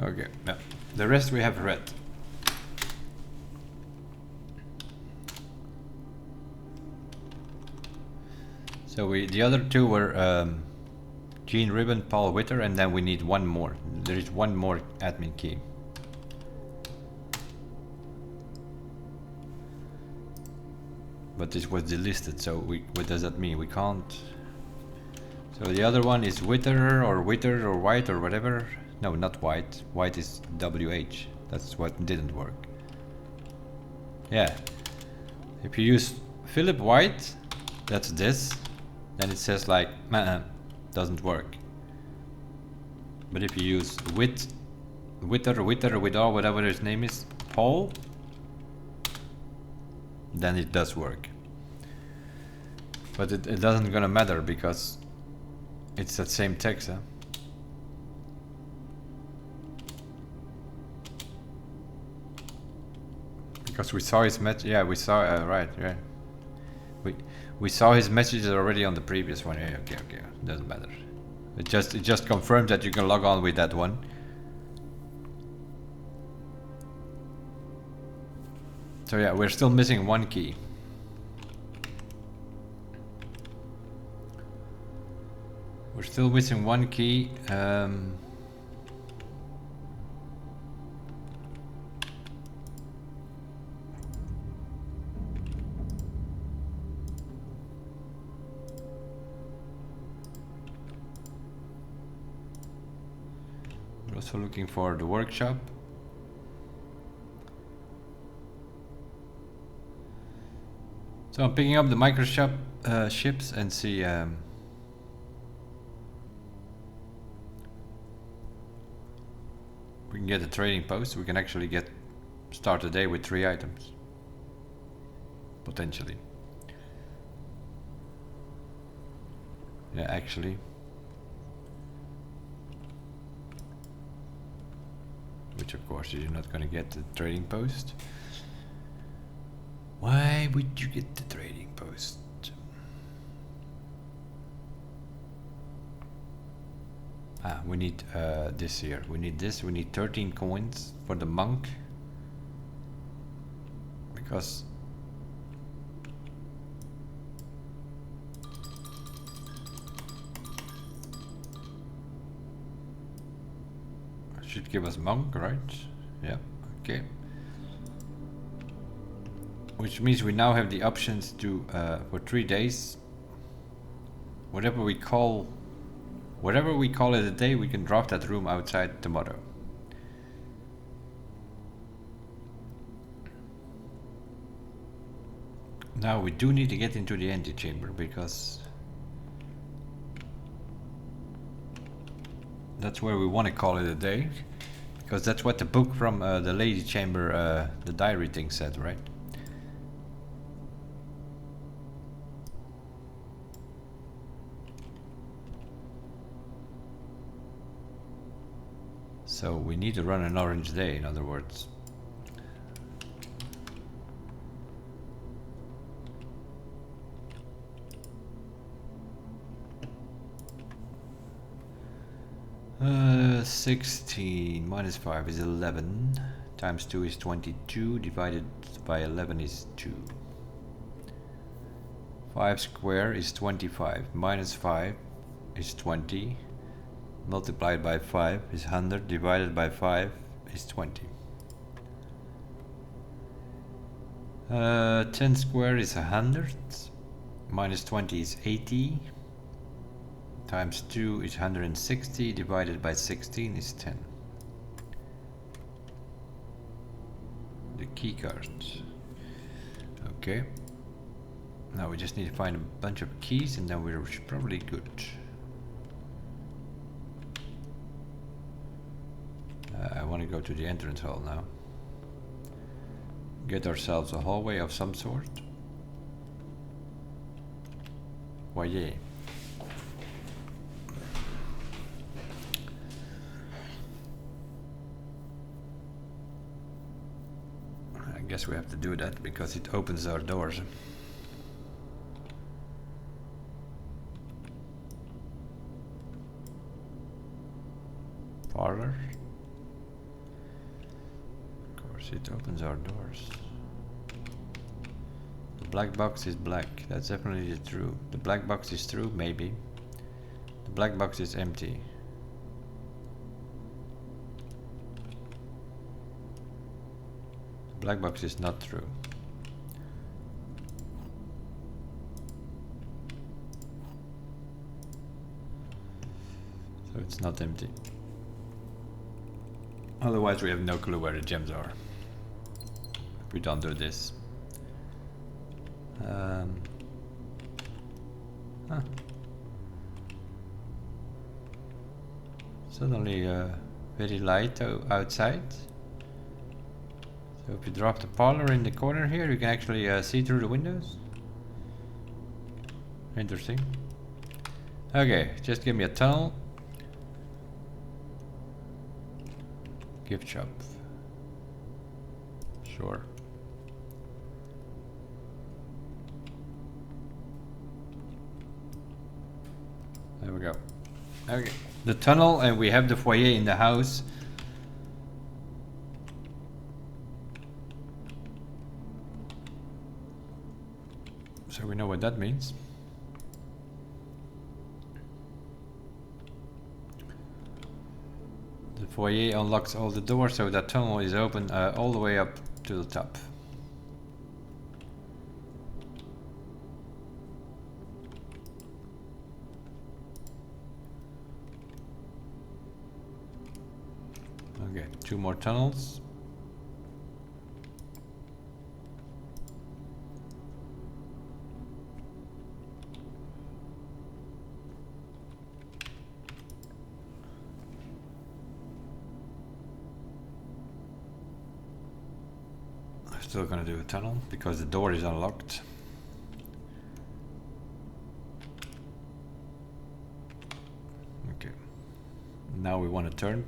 Okay, now the rest we have read. So the other 2 were Jean Ribbon, Paul Witter, and then we need one more. There is one more admin key. But this was delisted, so what does that mean? We can't... So the other one is Witter or White or whatever. No, not White. White is WH. That's what didn't work. Yeah. If you use Philip White, that's this, then it says like, doesn't work. But if you use Witter, whatever his name is, Paul, then it does work. But it doesn't gonna matter because it's that same text, huh? Because we saw his message. Yeah, we saw. Right. We saw his messages already on the previous one. Yeah, okay. Doesn't matter. It just confirms that you can log on with that one. So yeah, we're still missing one key. We're still missing one key. We're also looking for the workshop. So I'm picking up the microshop ships and see we can get a trading post. We can actually start the day with 3 items. Potentially. Yeah, actually. Which of course you're not gonna get the trading post. Why would you get the trading post? We need this here. We need this. We need 13 coins for the monk. Because should give us monk, right? Yeah, okay. Which means we now have the options to for 3 days, whatever we call it a day, we can drop that room outside tomorrow. Now we do need to get into the antechamber because that's where we want to call it a day, because that's what the book from the lady chamber, the diary thing said, right? So we need to run an orange day, in other words. Uh, 16 minus 5 is 11, times 2 is 22, divided by 11 is 2. 5 square is 25, minus 5 is 20, multiplied by 5 is 100, divided by 5 is 20. 10 square is 100, minus 20 is 80, times 2 is 160, divided by 16 is 10. The key cards. Okay. Now we just need to find a bunch of keys and then we're probably good. I want to go to the entrance hall now. Get ourselves a hallway of some sort. Foyer. I guess we have to do that because it opens our doors. Parlor. Of course, it opens our doors. The black box is black. That's definitely true. The black box is true, maybe. The black box is empty. The black box is not true. So it's not empty. Otherwise we have no clue where the gems are. we don't do this. Huh. Suddenly very light outside. So if you drop the parlor in the corner here, you can actually see through the windows. Interesting. Okay, just give me a tunnel. Gift shop. Sure. There we go. Okay. The tunnel, and we have the foyer in the house. So we know what that means. The foyer unlocks all the doors, so that tunnel is open all the way up to the top. Okay, 2 more tunnels. I'm still gonna do a tunnel because the door is unlocked. Okay. Now we want to turn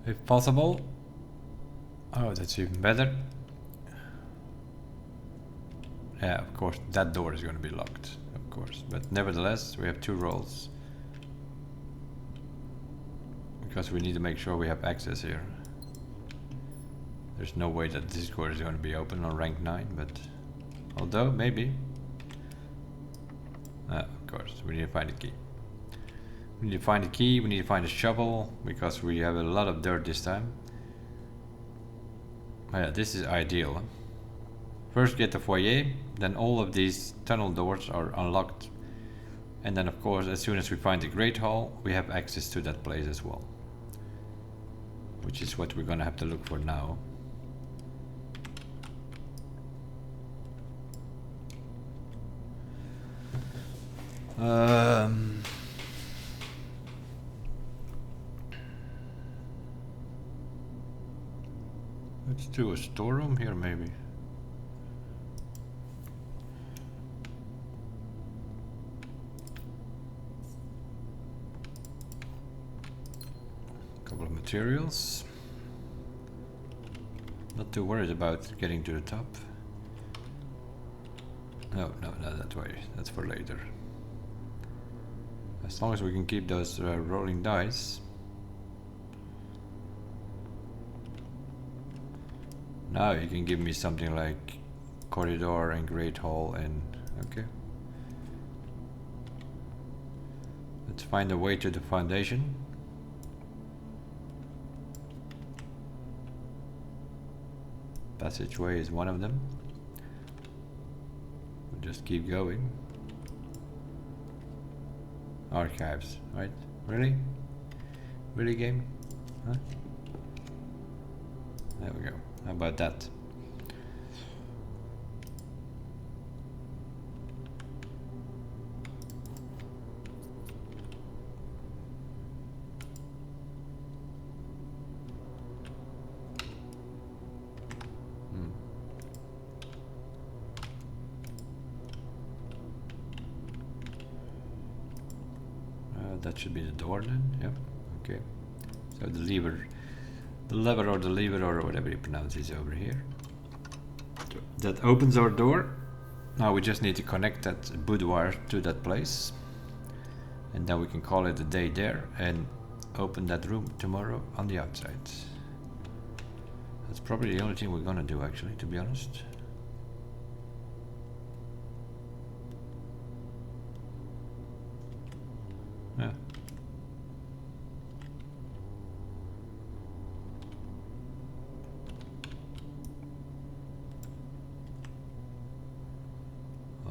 if possible. Oh, that's even better. Yeah, of course, that door is going to be locked, of course. But nevertheless, we have 2 rolls. Because we need to make sure we have access here. There's no way that this door is going to be open on rank 9, but... although, maybe. Of course, we need to find a key. We need to find a key, we need to find a shovel, because we have a lot of dirt this time. Oh yeah, this is ideal. Huh? First get the foyer, then all of these tunnel doors are unlocked. And then of course, as soon as we find the Great Hall, we have access to that place as well. Which is what we're gonna have to look for now. Let's do a storeroom here, maybe. Couple of materials. Not too worried about getting to the top. No, not that way. That's for later. As long as we can keep those rolling dice. Now you can give me something like corridor and great hall and okay. Let's find a way to the foundation. Passageway is one of them. We'll just keep going. Archives, right? Really? Really, game? Huh? There we go. How about that? That should be the door then. Yep. Okay. So the lever or the lever or whatever you pronounce is over here. That opens our door. Now we just need to connect that boudoir to that place, and then we can call it a day there and open that room tomorrow on the outside. That's probably the only thing we're gonna do, actually, to be honest. Yeah.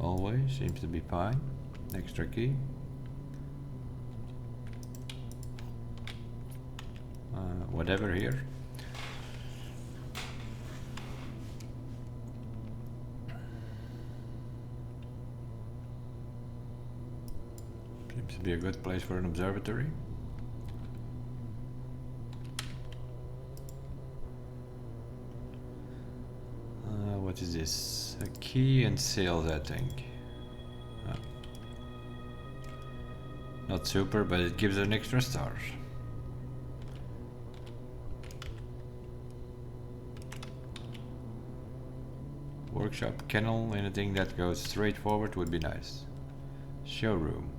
Always seems to be fine. Extra key. Whatever here. Seems to be a good place for an observatory. What is this? A key and sails, I think. Not super, but it gives an extra star. Workshop, kennel, anything that goes straight forward would be nice. Showroom.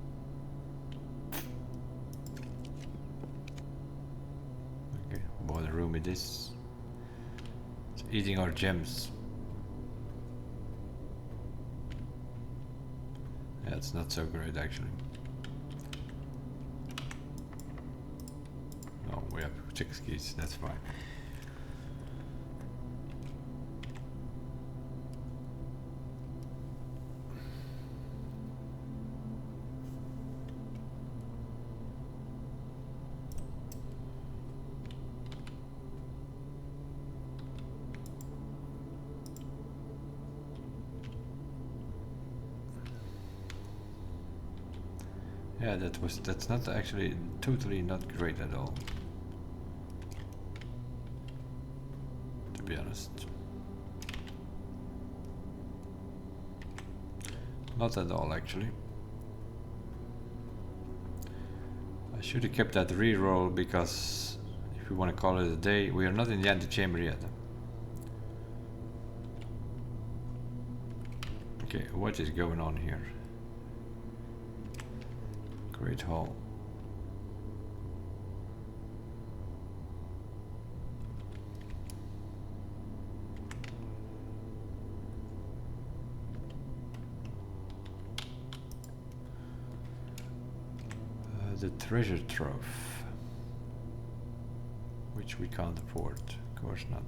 Okay, what room it is. It's eating our gems. Yeah, it's not so great actually. No, we have 6 keys, that's fine. Yeah, that's not actually totally not great at all. To be honest. Not at all actually. I should have kept that reroll because if we want to call it a day, we are not in the antechamber yet. Okay, what is going on here? Great Hall. The treasure trove, which we can't afford, of course not.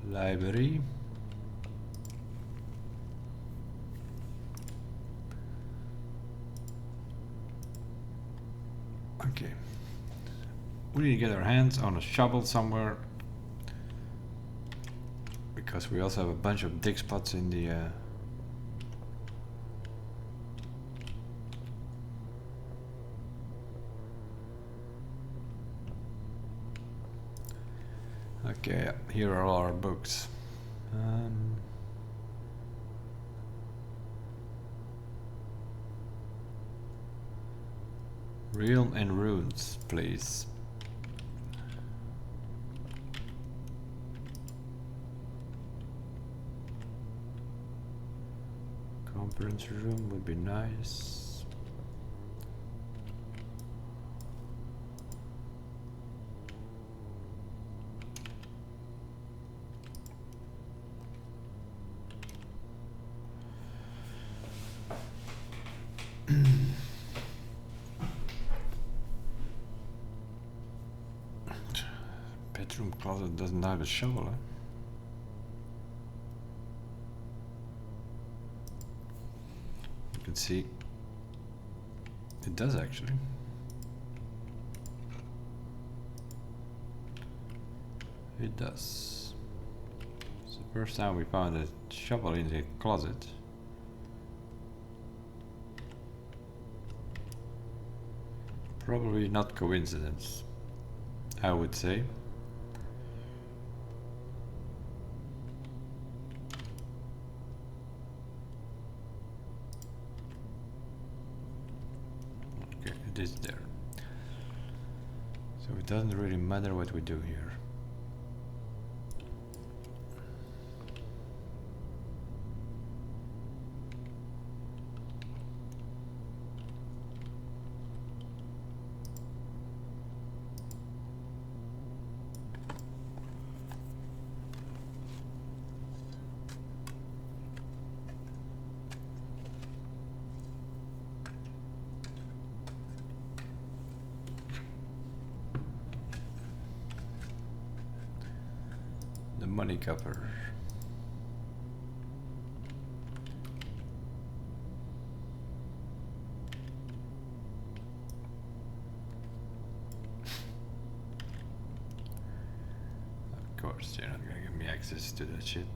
Library. Okay. We need to get our hands on a shovel somewhere. Because we also have a bunch of dig spots in the okay, here are all our books. Realm and Runes, please. Conference room would be nice. Bedroom closet doesn't have a shovel, huh? You can see it does actually. It does. It's the first time we found a shovel in the closet. Probably not coincidence, I would say. Okay, it is there. So it doesn't really matter what we do here. money copper. Of course, you're not gonna give me access to that shit.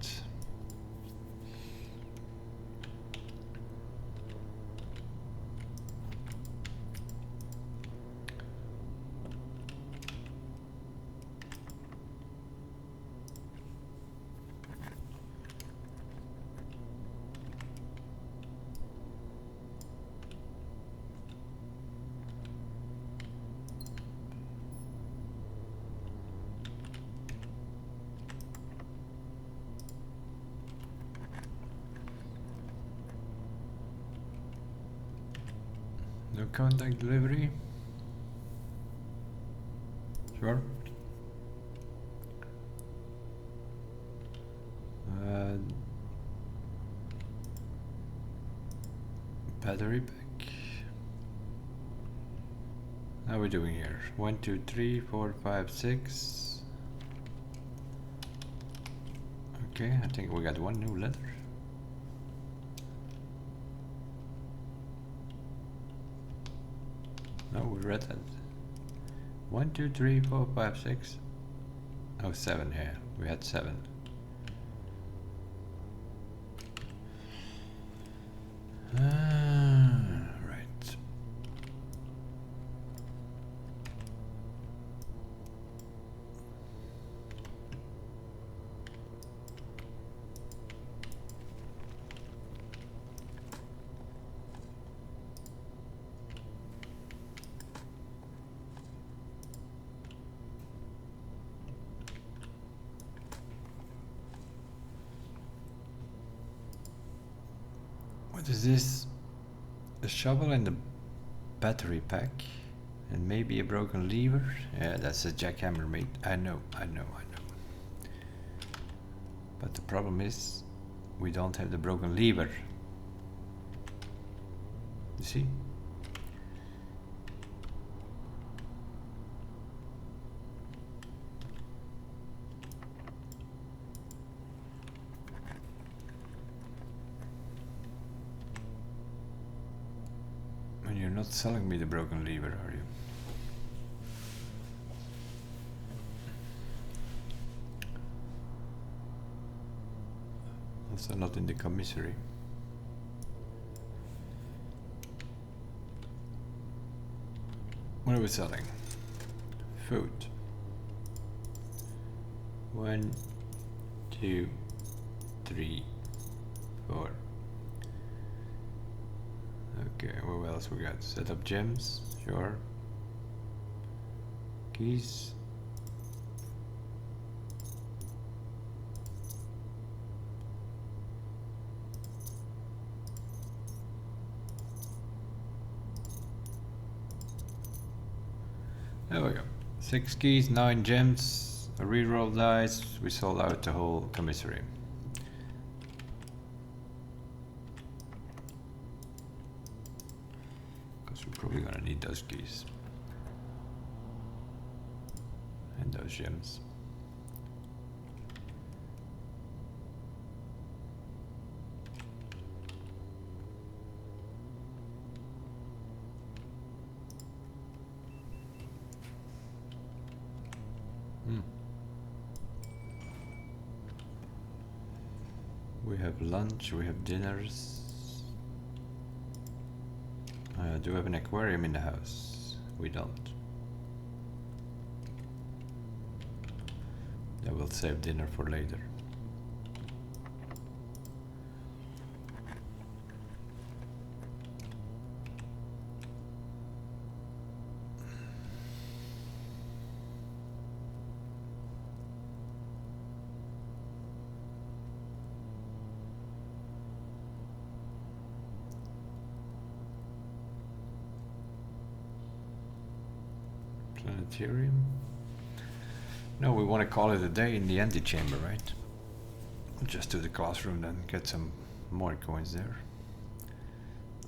No contact delivery. Sure. Battery pack. How are we doing here? 1, 2, 3, 4, 5, 6. Okay, I think we got one new letter. No, we read that. 1, 2, 3, 4, 5, 6. Oh, 7 here. We had 7. Right. What is this? A shovel and a battery pack, and maybe a broken lever. Yeah, that's a jackhammer, mate. I know. But the problem is, we don't have the broken lever. You see? And you're not selling me the broken lever, are you? Also not in the commissary. What are we selling? Food. 1, 2, 3, 4. Okay, what else we got? Set up gems, sure. Keys. There we go. 6 keys, 9 gems, a reroll dice. We sold out the whole commissary. Because we're probably gonna need those keys. And those gems. We have lunch, we have dinners. Do we have an aquarium in the house? We don't. I will save dinner for later. Planetarium? No, we want to call it a day in the antechamber, right? We'll just do the classroom then, get some more coins there.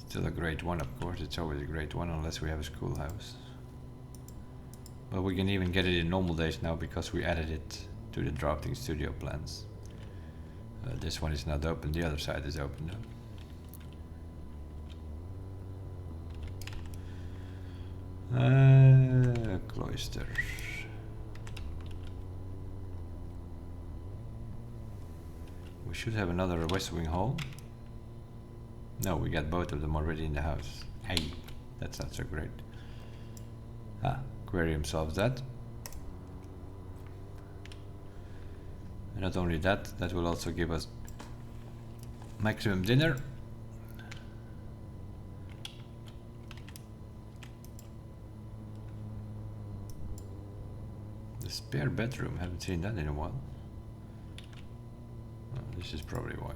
Still a grade 1, of course, it's always a grade 1 unless we have a schoolhouse. But we can even get it in normal days now because we added it to the drafting studio plans. This one is not open, the other side is open now. Cloister. We should have another West Wing hall. No, we got both of them already in the house. Hey, that's not so great. Aquarium solves that. And not only that, that will also give us maximum dinner. The spare bedroom, haven't seen that in a while. Oh, this is probably why.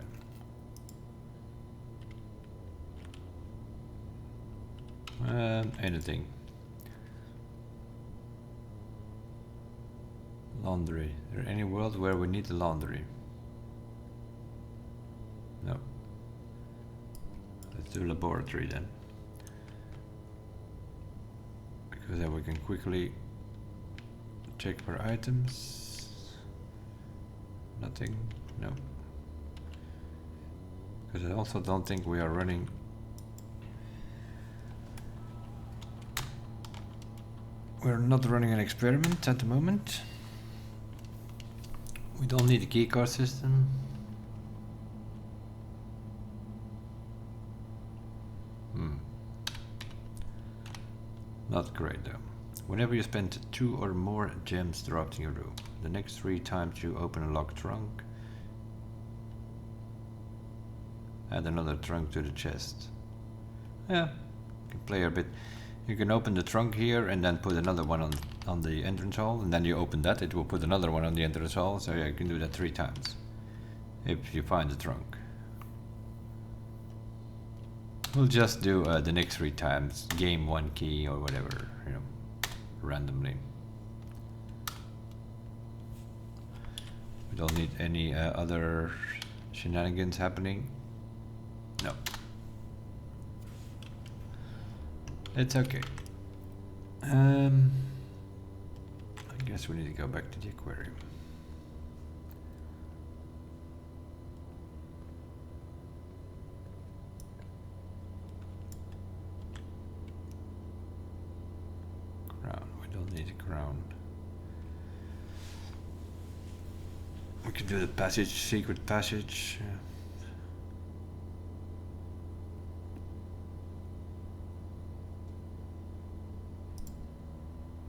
Anything. Laundry. Is there any world where we need the laundry? No. Let's do laboratory then. Because then we can quickly check for items. Nothing. No. Because I also don't think we are running. We're not running an experiment at the moment. We don't need a keycard system. Not great though. Whenever you spend 2 or more gems drafting a room, the next 3 times you open a locked trunk, add another trunk to the chest. Yeah, you can play a bit. You can open the trunk here and then put another one on the entrance hall, and then you open that, it will put another one on the entrance hall. So yeah, you can do that 3 times if you find the trunk. We'll just do the next 3 times, game 1 key or whatever, you know, randomly. We don't need any other shenanigans happening. No. It's okay. I guess we need to go back to the aquarium. Crown. We don't need a crown. We can do the passage, secret passage. Yeah.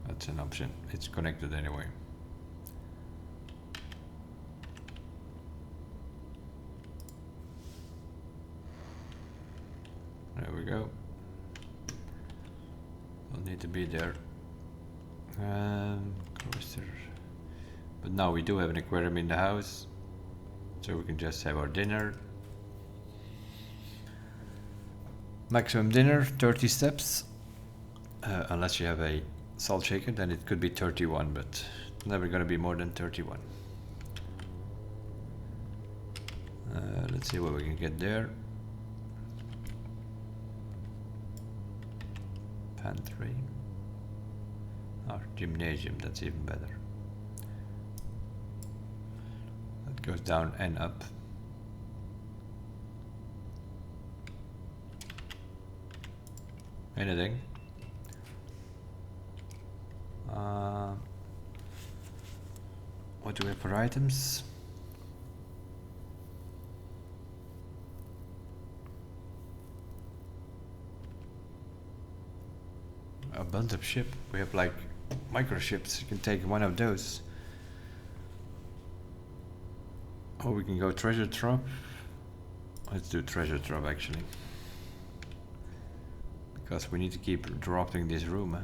That's an option. It's connected anyway. There we go. Don't need to be there. Cloister. But now we do have an aquarium in the house, so we can just have our dinner. Maximum dinner, 30 steps. Unless you have a salt shaker, then it could be 31, but never gonna be more than 31. Let's see what we can get there. Pantry or gymnasium, that's even better. That goes down and up. Anything. What do we have for items? A bunch of ship. We have like microships. You can take one of those. Or we can go treasure trove. Let's do treasure trove actually. Because we need to keep dropping this room.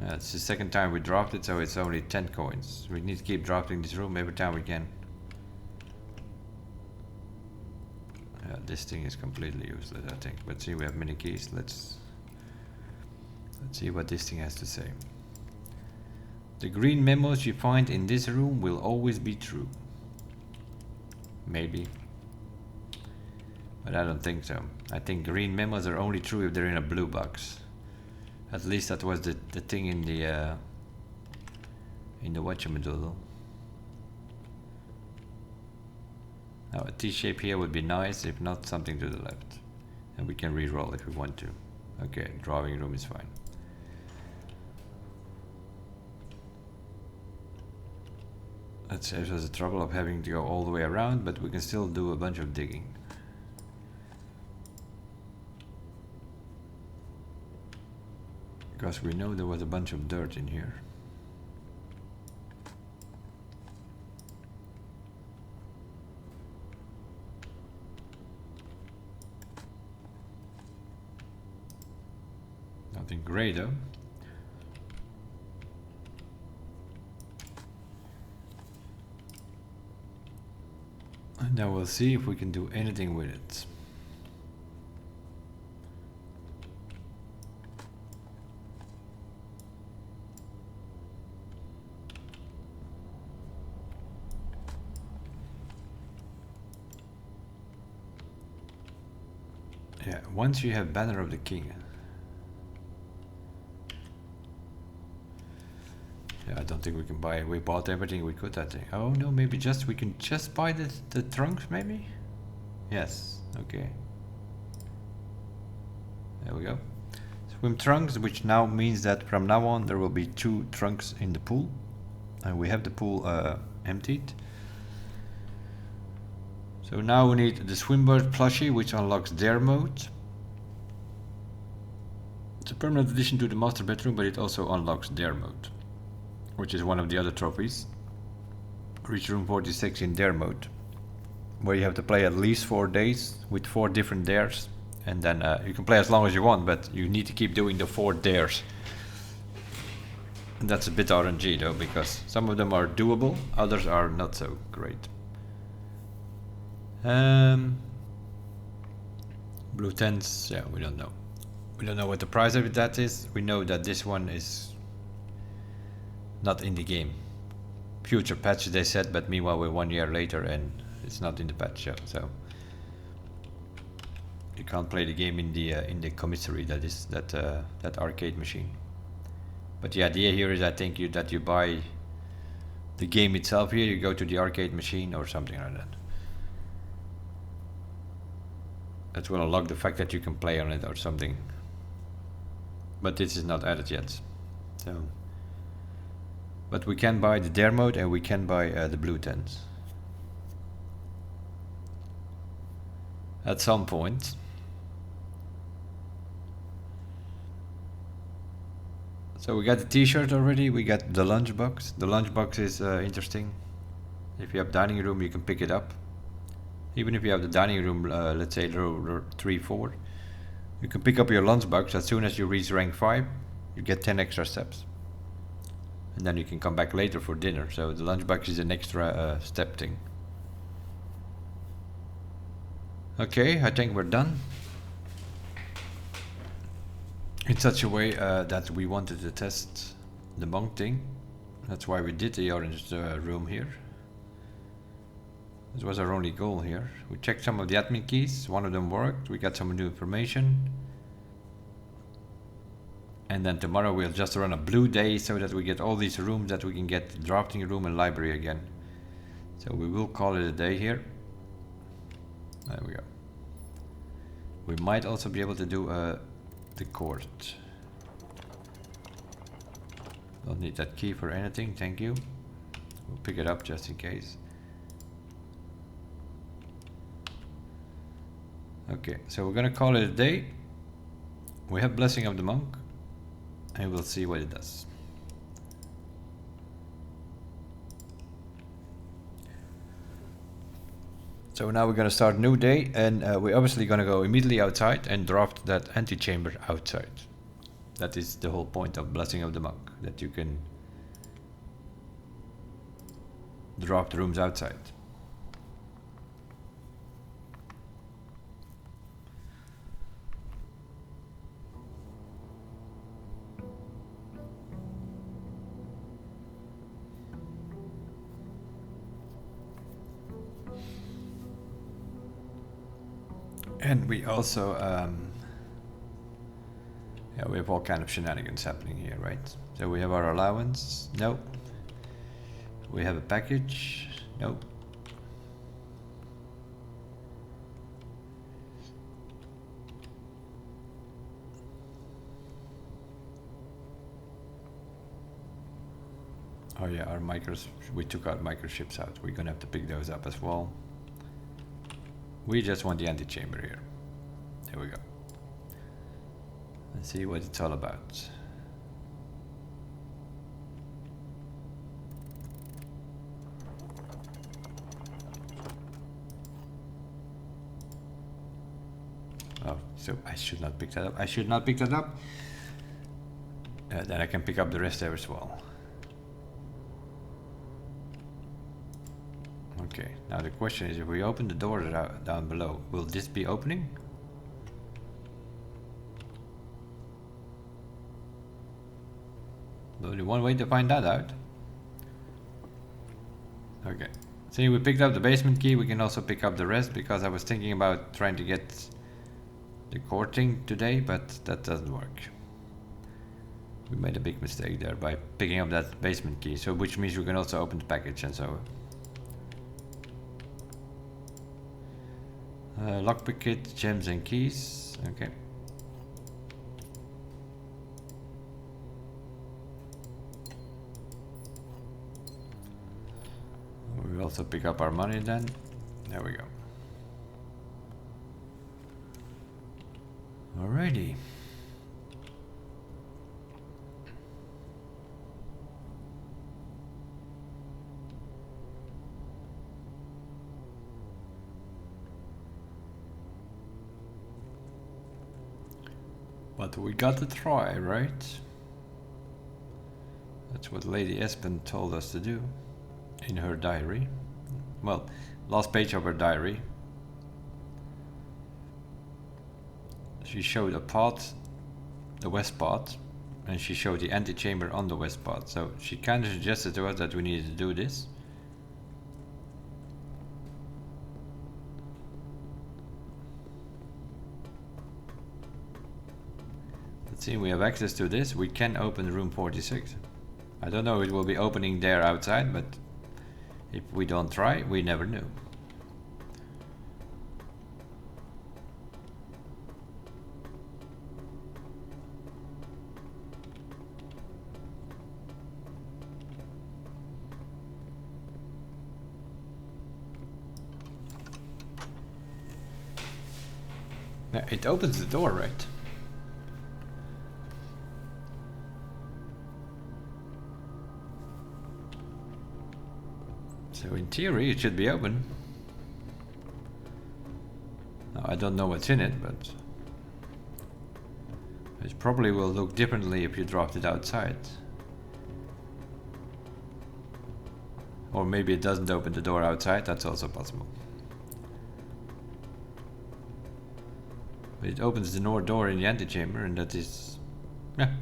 It's the second time we dropped it, so it's only 10 coins. We need to keep dropping this room every time we can. This thing is completely useless, I think. But see, we have mini keys. Let's see what this thing has to say. The green memos you find in this room will always be true. Maybe. But I don't think so. I think green memos are only true if they're in a blue box. At least that was the thing in in the whatchamadoodle. Now a T-shape here would be nice, if not something to the left. And we can re-roll if we want to. Okay, drawing room is fine. That saves us the trouble of having to go all the way around, but we can still do a bunch of digging. Because we know there was a bunch of dirt in here. Nothing great though. And now we'll see if we can do anything with it. Yeah, once you have Banner of the King. Yeah, I don't think we can buy. We bought everything we could, I think. Oh no, maybe just we can just buy the trunks, maybe? Yes, okay. There we go. Swim trunks, which now means that from now on there will be 2 trunks in the pool. And we have the pool emptied. So now we need the Swimbird plushie, which unlocks Dare mode. It's a permanent addition to the master bedroom, but it also unlocks Dare mode, which is one of the other trophies. Reach room 46 in Dare mode, where you have to play at least 4 days with 4 different dares, and then you can play as long as you want, but you need to keep doing the 4 dares. And that's a bit RNG though, because some of them are doable, others are not so great. Blue tents, yeah, we don't know. We don't know what the price of that is. We know that this one is not in the game. Future patch they said, but meanwhile we're 1 year later and it's not in the patch yet, so you can't play the game in the commissary, that is that arcade machine. But the idea here is, I think, that you buy the game itself here, you go to the arcade machine or something like that. That will unlock the fact that you can play on it or something. But this is not added yet. So, but we can buy the Dare mode and we can buy the blue tents at some point. So we got the t-shirt already, we got the lunchbox. The lunchbox is interesting. If you have dining room, you can pick it up. Even if you have the dining room, let's say row 3-4, you can pick up your lunchbox. As soon as you reach rank 5, you get 10 extra steps. And then you can come back later for dinner. So the lunchbox is an extra step thing. Okay, I think we're done. In such a way that we wanted to test the monk thing. That's why we did the orange room here. This was our only goal here. We checked some of the admin keys, one of them worked, we got some new information. And then tomorrow we'll just run a blue day so that we get all these rooms, that we can get the drafting room and library again. So we will call it a day here. There we go. We might also be able to do the court. Don't need that key for anything, thank you. We'll pick it up just in case. Okay, so we're gonna call it a day. We have Blessing of the Monk, and we'll see what it does. So now we're gonna start a new day, and we're obviously gonna go immediately outside and draft that antechamber outside. That is the whole point of Blessing of the Monk, that you can draft rooms outside. And we also, yeah, we have all kind of shenanigans happening here, right? So we have our allowance. Nope. We have a package. Nope. Oh yeah, our micros, we took our microchips out. We're gonna have to pick those up as well. We just want the antechamber here. There we go. Let's see what it's all about. Oh, so I should not pick that up. I should not pick that up. Then I can pick up the rest there as well. Okay, now the question is, if we open the door down below, will this be opening? Only one way to find that out. Okay, see, we picked up the basement key. We can also pick up the rest, because I was thinking about trying to get the core thing today, but that doesn't work. We made a big mistake there by picking up that basement key, so which means we can also open the package and so. Lockpick kit, gems and keys. Okay. We also pick up our money then. There we go. Alrighty. But we got to try, right? That's what Lady Espen told us to do in her diary. Well, last page of her diary. She showed a pot, the west pot, and she showed the antechamber on the west pot. So she kind of suggested to us that we needed to do this. See, we have access to this. We can open room 46. I don't know if it will be opening there outside, but if we don't try, we never knew. Yeah, it opens the door, right? So in theory it should be open. Now, I don't know what's in it, but it probably will look differently if you dropped it outside. Or maybe it doesn't open the door outside, that's also possible. But it opens the north door in the antechamber, and that is... yeah,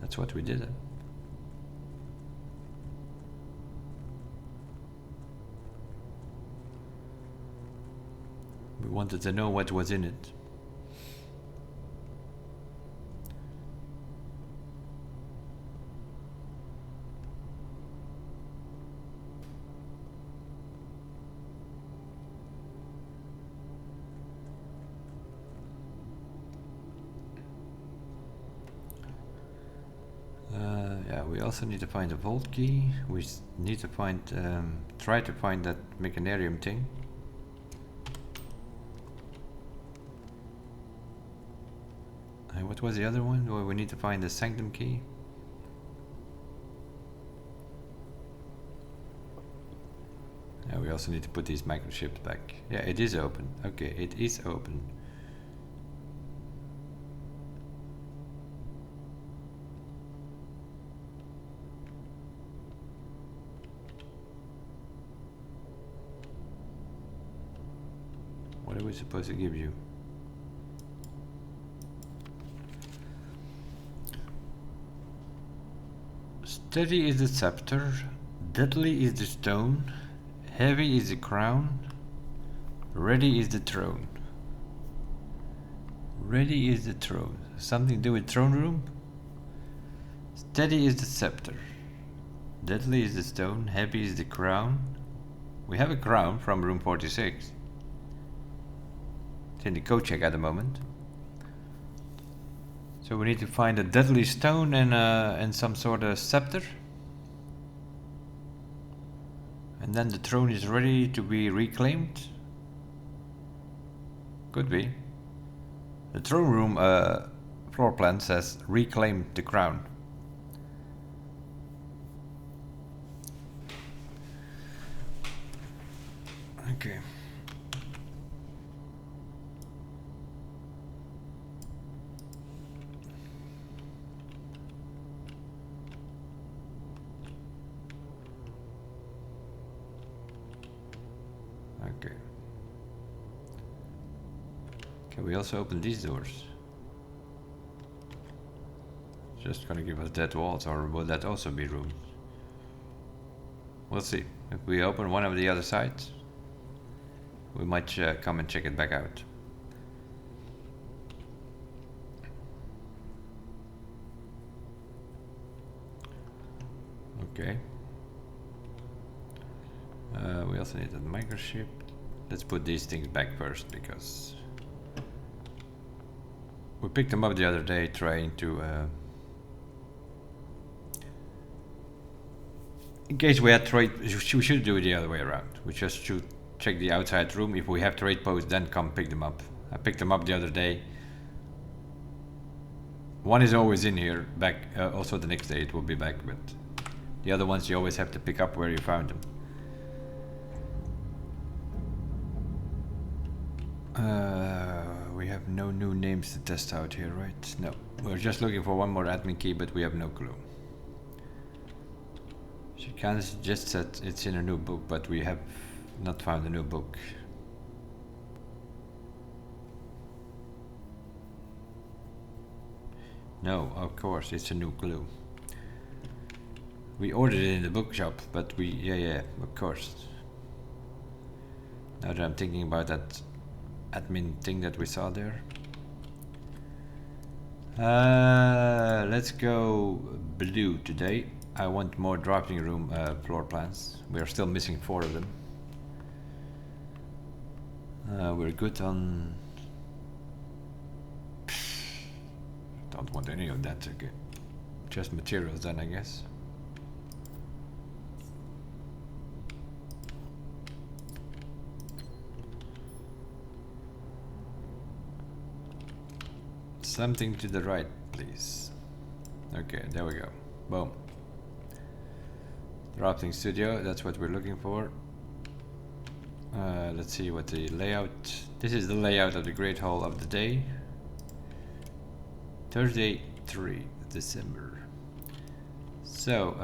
that's what we did. We wanted to know what was in it. Yeah, we also need to find a vault key. We need to find, try to find that mechanarium thing. And what was the other one? Well, we need to find the sanctum key. Yeah, we also need to put these microchips back. Yeah, it is open. Okay, it is open. What are we supposed to give you? Steady is the scepter, deadly is the stone, heavy is the crown, ready is the throne. Ready is the throne. Something to do with throne room? Steady is the scepter. Deadly is the stone, heavy is the crown. We have a crown from room 46. It's in the code check at the moment. So we need to find a deadly stone and some sort of scepter. And then the throne is ready to be reclaimed. Could be. The throne room floor plan says reclaim the crown. Okay. Okay. Can we also open these doors? Just gonna give us dead walls, or will that also be rooms? We'll see. If we open one of the other sides, we might come and check it back out. Okay. We also need a microchip. Let's put these things back first, because we picked them up the other day trying to in case we had trade, we should do it the other way around. We just should check the outside room. If we have trade posts, then come pick them up. I picked them up the other day. One is always in here, back. Also the next day it will be back, but the other ones you always have to pick up where you found them. We have no new names to test out here, right? No. We're just looking for one more admin key, but we have no clue. She kinda just said it's in a new book, but we have not found a new book. No, of course, it's a new clue. We ordered it in the bookshop, but yeah, of course. Now that I'm thinking about that admin thing that we saw there. Let's go blue today. I want more drafting room floor plans. We are still missing 4 of them. We're good on... Don't want any of that, okay. Just materials then, I guess. Something to the right, please. Okay, there we go. Boom. Drafting studio, that's what we're looking for. Let's see what the layout... This is the layout of the Great Hall of the Day. Thursday, 3 December. So,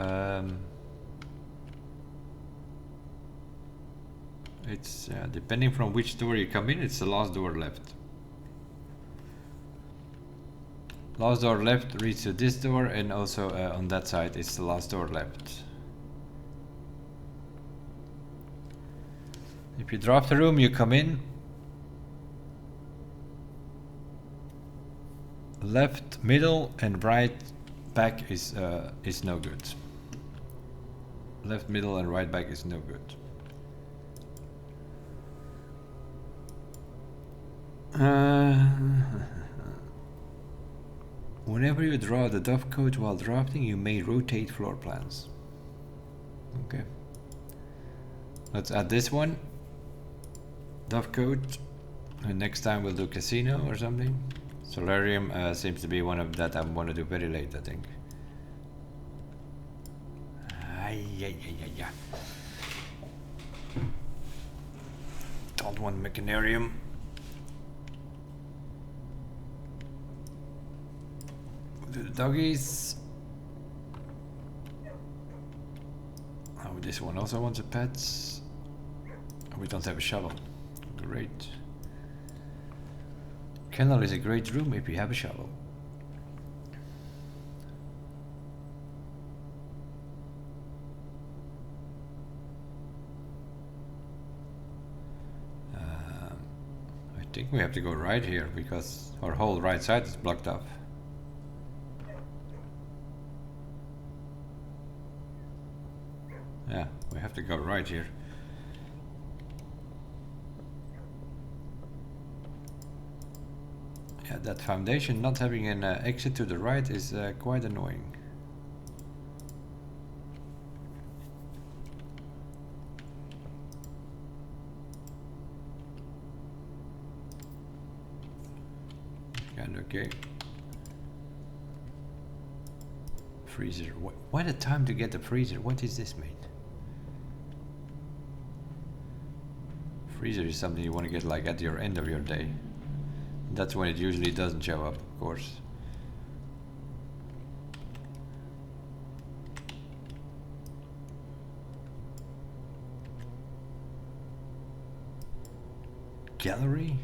it's depending from which door you come in, it's the last door left. Last door left leads to this door, and also on that side it's the last door left. If you draft a room, you come in. Left, middle, and right back is no good. Left, middle, and right back is no good. Whenever you draw the dove code while drafting, you may rotate floor plans. Okay. Let's add this one. Dove code. And next time we'll do casino or something. Solarium seems to be one of that I want to do very late, I think. Yeah. Don't want Mechanarium. The doggies. Oh, this one also wants a pet. Oh, we don't have a shovel. Great. Kennel is a great room if you have a shovel. I think we have to go right here because our whole right side is blocked off. Yeah, we have to go right here. Yeah, that foundation not having an exit to the right is quite annoying. And okay. Freezer. What a time to get the freezer. What is this, mate? Freezer is something you want to get like at your end of your day. That's when it usually doesn't show up, of course. Gallery?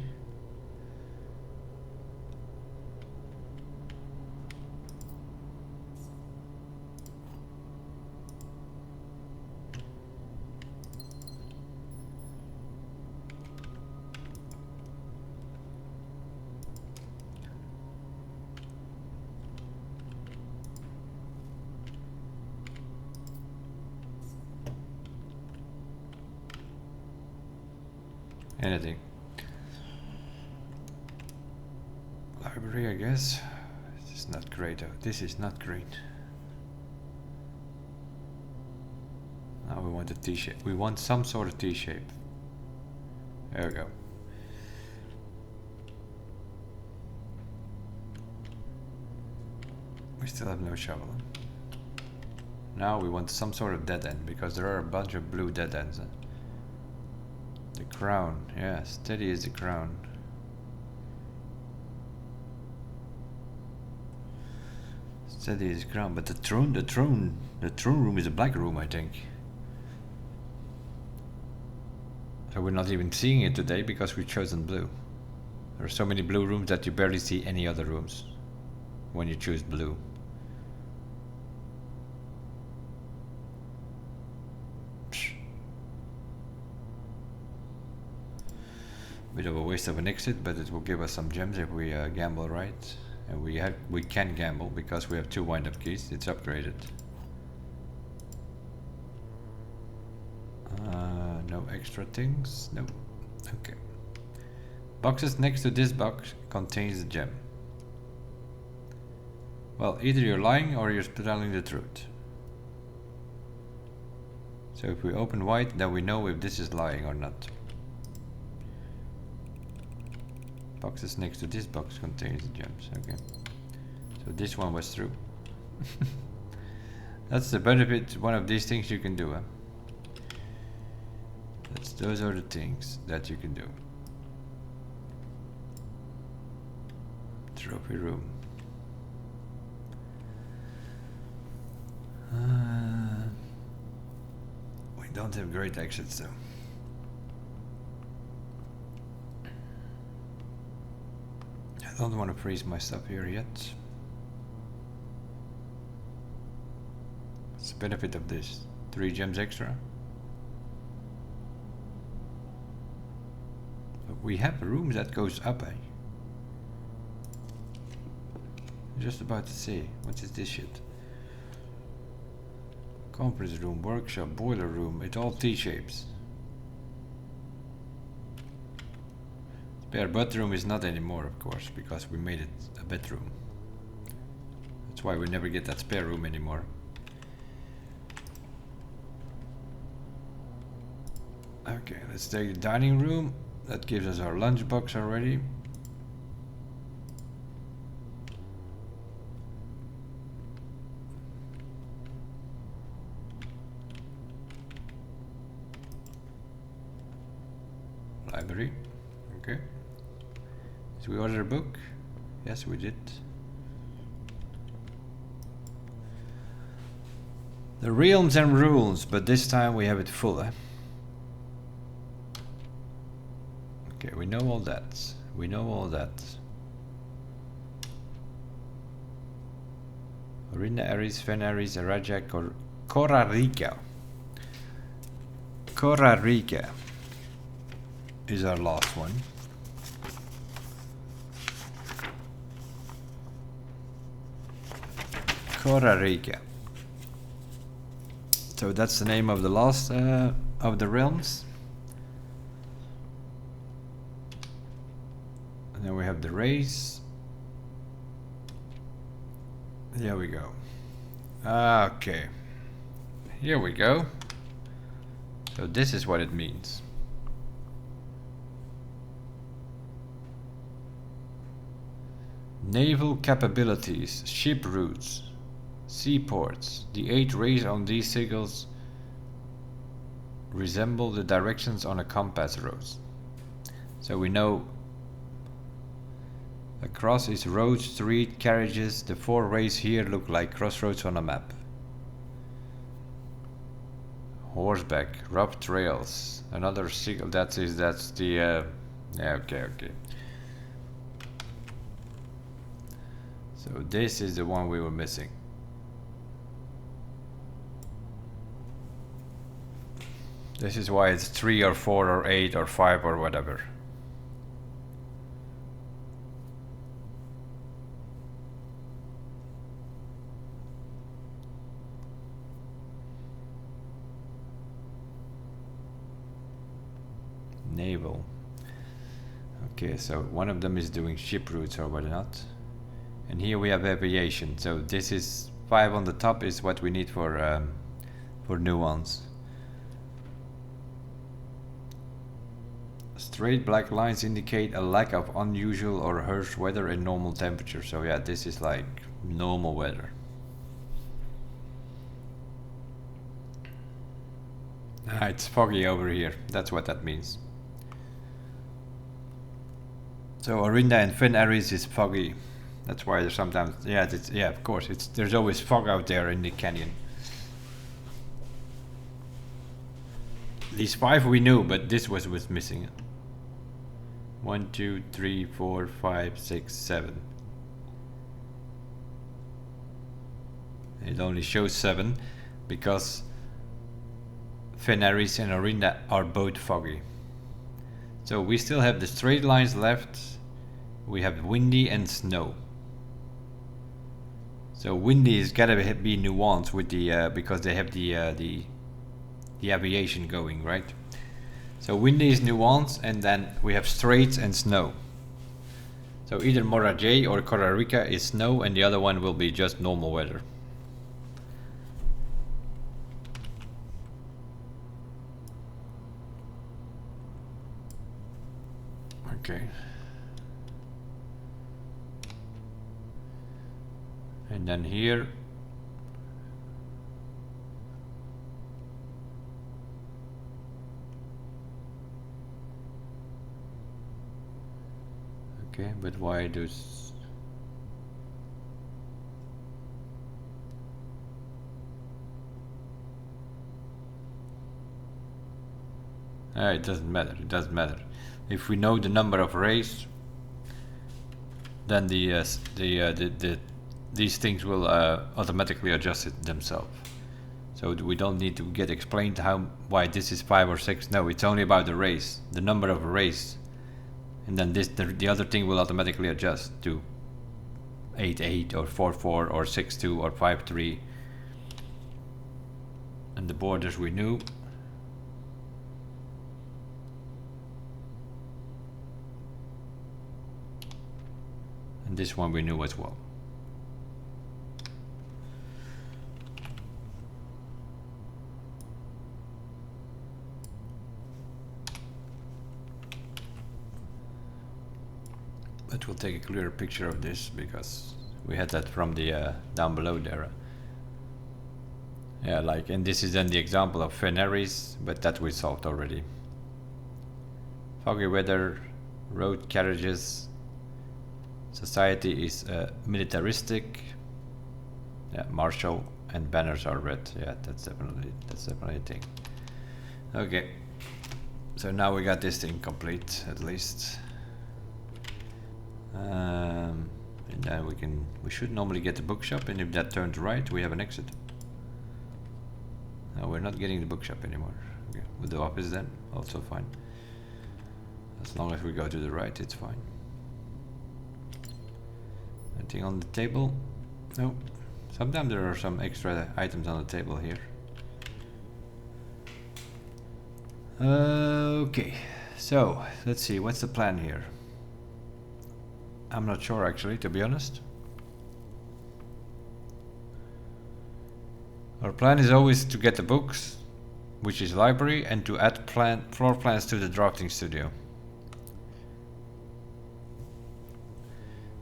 Anything. Library, I guess. This is not great. This is not great. Now we want a T-shape. We want some sort of T-shape. There we go. We still have no shovel. Now we want some sort of dead end because there are a bunch of blue dead ends. The crown, yeah, steady is the crown. Steady is the crown, but the throne room is a black room, I think. So we're not even seeing it today because we've chosen blue. There are so many blue rooms that you barely see any other rooms when you choose blue. Bit of a waste of an exit, but it will give us some gems if we gamble right. And we can gamble because we have 2 wind-up keys. It's upgraded. No extra things. Nope. Okay. Boxes next to this box contains the gem. Well, either you're lying or you're telling the truth. So if we open white, then we know if this is lying or not. Boxes next to this box contains the gems. Okay. So this one was through. That's the benefit. One of these things you can do. Huh? Those are the things that you can do. Trophy room. We don't have great exits though. I don't want to freeze my stuff here yet. What's the benefit of this? 3 gems extra. But we have rooms that goes up, eh? Just about to see. What is this shit? Conference room, workshop, boiler room. It's all T-shapes. Spare bedroom is not anymore, of course, because we made it a bedroom. That's why we never get that spare room anymore. Okay, let's take the dining room. That gives us our lunchbox already. Library. Okay. Did we order a book? Yes, we did. The realms and rules, but this time we have it full, eh? Okay, we know all that. We know all that. Orinda, Aries, Fen Aries, Araja, Korarika. Korarika is our last one. Korarika. So that's the name of the last of the realms. And then we have the race. There we go. Okay. Here we go. So this is what it means. Naval capabilities, ship routes, seaports. The 8 rays on these signals resemble the directions on a compass rose. So we know across is road, street, carriages. The 4 rays here look like crossroads on a map. Horseback, rough trails. Another signal. That's the yeah, okay. So this is the one we were missing. This is why it's 3 or 4 or 8 or 5 or whatever. Naval. Okay, so one of them is doing ship routes or whatnot. And here we have aviation. So this is 5 on the top is what we need for nuance. Straight black lines indicate a lack of unusual or harsh weather and normal temperature. So yeah, this is like normal weather. It's foggy over here. That's what that means. So Orinda and Fen Aries is foggy. That's why there's sometimes, yeah, of course, there's always fog out there in the canyon. These 5 we knew, but this was missing. 1, 2, 3, 4, 5, 6, 7. It only shows 7 because Fen Aries and Orinda are both foggy. So we still have the straight lines left. We have windy and snow. So windy is gotta be nuanced with the because they have the aviation going, right? So windy is nuanced, and then we have straights and snow. So either Morajay or Costa Rica is snow, and the other one will be just normal weather. Okay. And then here okay, but why does it doesn't matter, it doesn't matter. If we know the number of rays, then these things will automatically adjust it themselves. So we don't need to get explained why this is 5 or 6. No, it's only about the rays, the number of rays, and then the other thing will automatically adjust to 8-8 or 4-4 or 6-2 or 5-3. And the borders we knew. And this one we knew as well. But we'll take a clearer picture of this because we had that from the down below there. Yeah, like, and this is then the example of Fen Aries, but that we solved already. Foggy weather, road carriages, society is militaristic. Yeah, martial, and banners are red. Yeah, that's definitely a thing. Okay, so now we got this thing complete at least. And then we should normally get the bookshop, and if that turns right, we have an exit. No, we're not getting the bookshop anymore. Okay, with the office then, also fine. As long as we go to the right, it's fine. Anything on the table? No. Sometimes there are some extra items on the table here. Okay, so let's see, what's the plan here? I'm not sure actually, to be honest. Our plan is always to get the books, which is library, and to add floor plans to the drafting studio.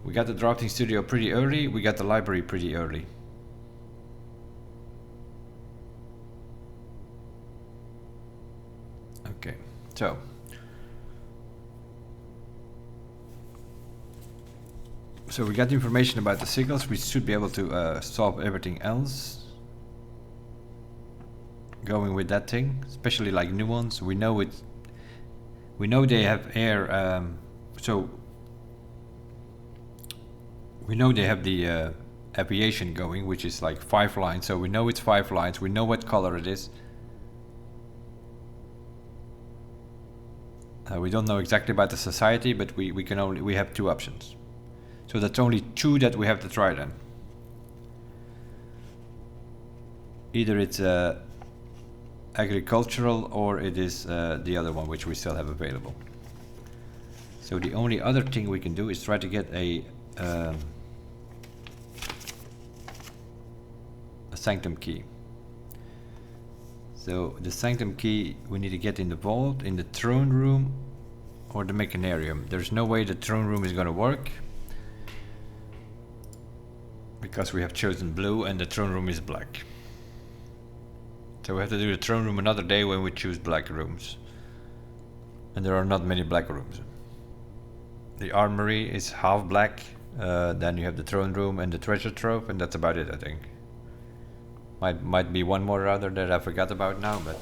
We got the drafting studio pretty early, we got the library pretty early. Okay, so we got the information about the signals. We should be able to solve everything else. Going with that thing, especially like nuance. We know it. We know they have air. So we know they have the aviation going, which is like 5 lines. So we know it's 5 lines. We know what color it is. We don't know exactly about the society, but we have 2 options. So that's only 2 that we have to try then. Either it's agricultural or it is the other one, which we still have available. So the only other thing we can do is try to get a sanctum key. So the sanctum key we need to get in the vault, in the throne room, or the mechanarium. There's no way the throne room is going to work, because we have chosen blue and the throne room is black. So we have to do the throne room another day when we choose black rooms. And there are not many black rooms. The armory is half black, then you have the throne room and the treasure trove, and that's about it, I think. Might be one more rather that I forgot about now, but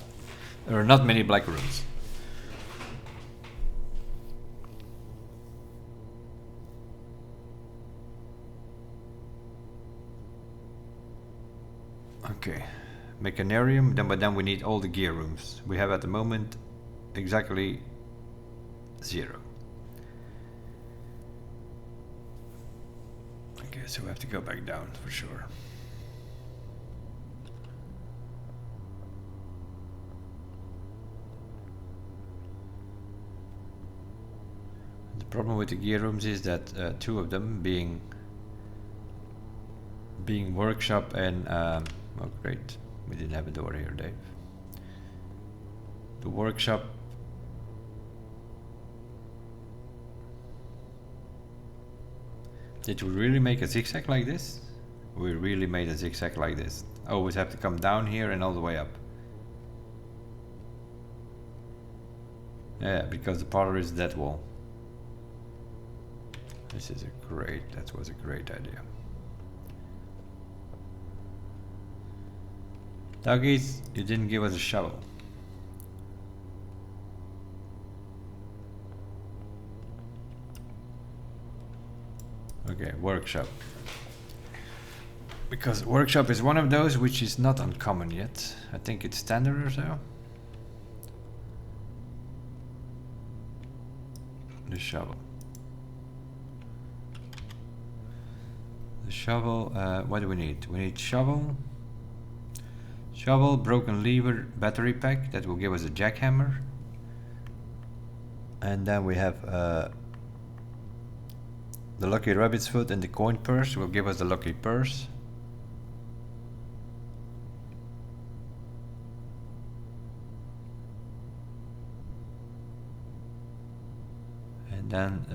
there are not many black rooms. Okay, mechanarium, but then we need all the gear rooms. We have at the moment exactly 0. Okay, so we have to go back down for sure. The problem with the gear rooms is that 2 of them being workshop and oh great, we didn't have a door here, Dave. The workshop. Did we really make a zigzag like this? We really made a zigzag like this. Always have to come down here and all the way up. Yeah, because the parlor is that wall. This is that was a great idea. Doggies, you didn't give us a shovel. Okay, workshop. Because workshop is one of those which is not uncommon yet. I think it's standard or so. The shovel. The shovel, what do we need? We need shovel. Shovel, broken lever, battery pack, that will give us a jackhammer. And then we have the lucky rabbit's foot, and the coin purse will give us the lucky purse. And then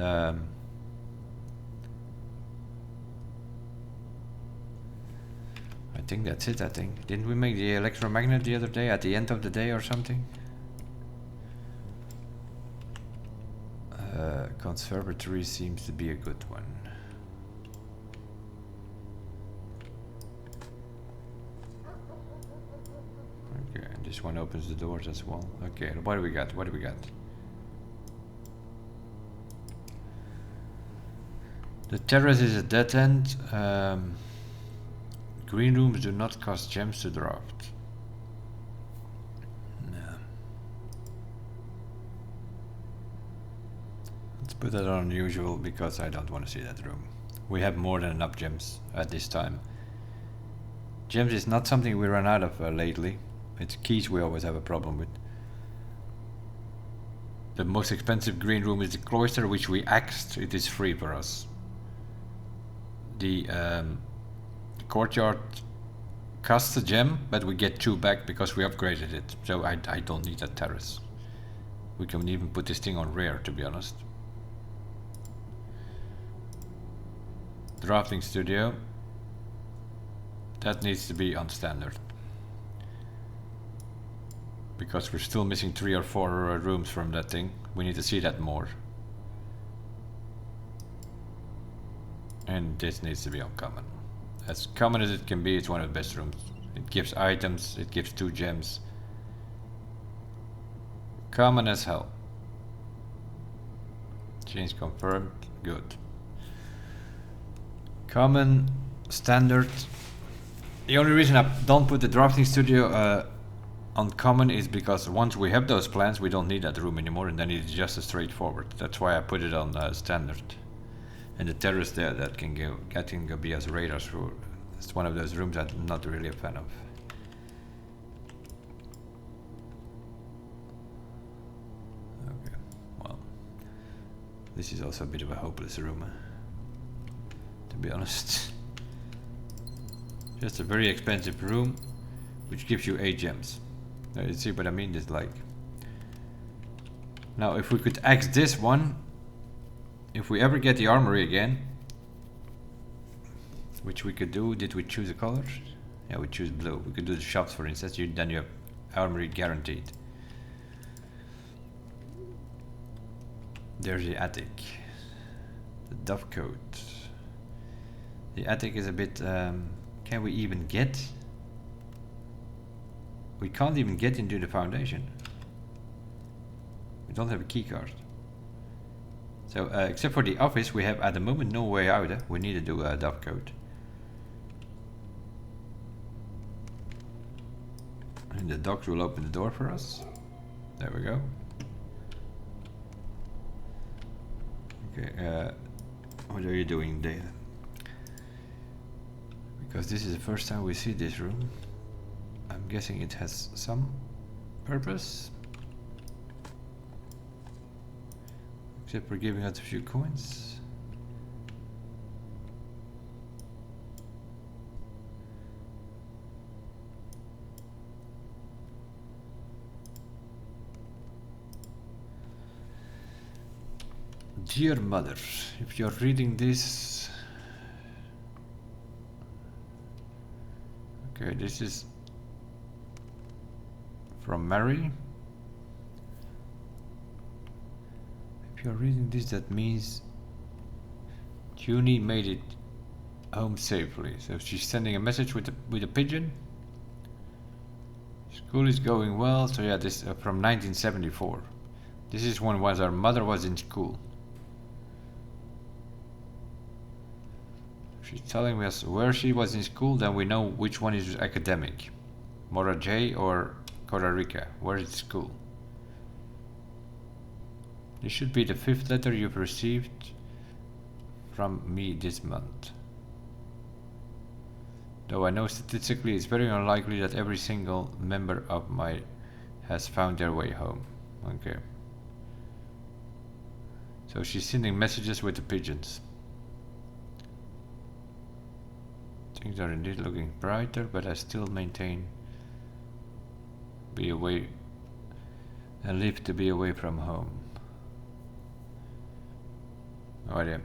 I think that's it, I think. Didn't we make the electromagnet the other day, at the end of the day or something? Conservatory seems to be a good one. Okay, and this one opens the doors as well. Okay, what do we got? What do we got? The terrace is a dead end. Green rooms do not cost gems to draft. No. Let's put that on usual because I don't want to see that room. We have more than enough gems at this time. Gems is not something we run out of lately. It's keys we always have a problem with. The most expensive green room is the cloister, which we axed. It is free for us. The courtyard costs a gem, but we get 2 back because we upgraded it. So I don't need that terrace. We can even put this thing on rare, to be honest. Drafting studio. That needs to be on standard. Because we're still missing 3 or 4 rooms from that thing. We need to see that more. And this needs to be on common. As common as it can be, it's one of the best rooms. It gives items, it gives 2 gems. Common as hell. Change confirmed, good. Common, standard. The only reason I don't put the drafting studio on common is because once we have those plans, we don't need that room anymore, and then it's just a straightforward. That's why I put it on standard. And the terrace there, that can go be as radars. It's one of those rooms I'm not really a fan of. Okay, well, this is also a bit of a hopeless room, to be honest. Just a very expensive room, which gives you 8 gems. Now you see what I mean? It's like, now if we could axe this one, if we ever get the armory again, which we could do. Did we choose a color? Yeah, we choose blue. We could do the shops, for instance. Then you have armory guaranteed. There's the attic, the dovecote. The attic is a bit. Can we even get? We can't even get into the foundation. We don't have a key card. So except for the office, we have at the moment no way out. We need to do a dovecote. And the dogs will open the door for us. There we go. Okay, what are you doing there? Because this is the first time we see this room. I'm guessing it has some purpose. Except for giving us a few coins. Dear mother, if you're reading this, okay, this is from Mary. If you're reading this, that means Junie made it home safely. So she's sending a message with a pigeon. School is going well. So yeah, this from 1974. This is when our mother was in school. She's telling us where she was in school, then we know which one is academic. Mora J or Costa Rica. Where is school? This should be the 5th letter you've received from me this month. Though I know statistically it's very unlikely that every single member of my has found their way home. Okay. So she's sending messages with the pigeons. Things are indeed looking brighter, but I still maintain be away and live to be away from home. Oh yeah.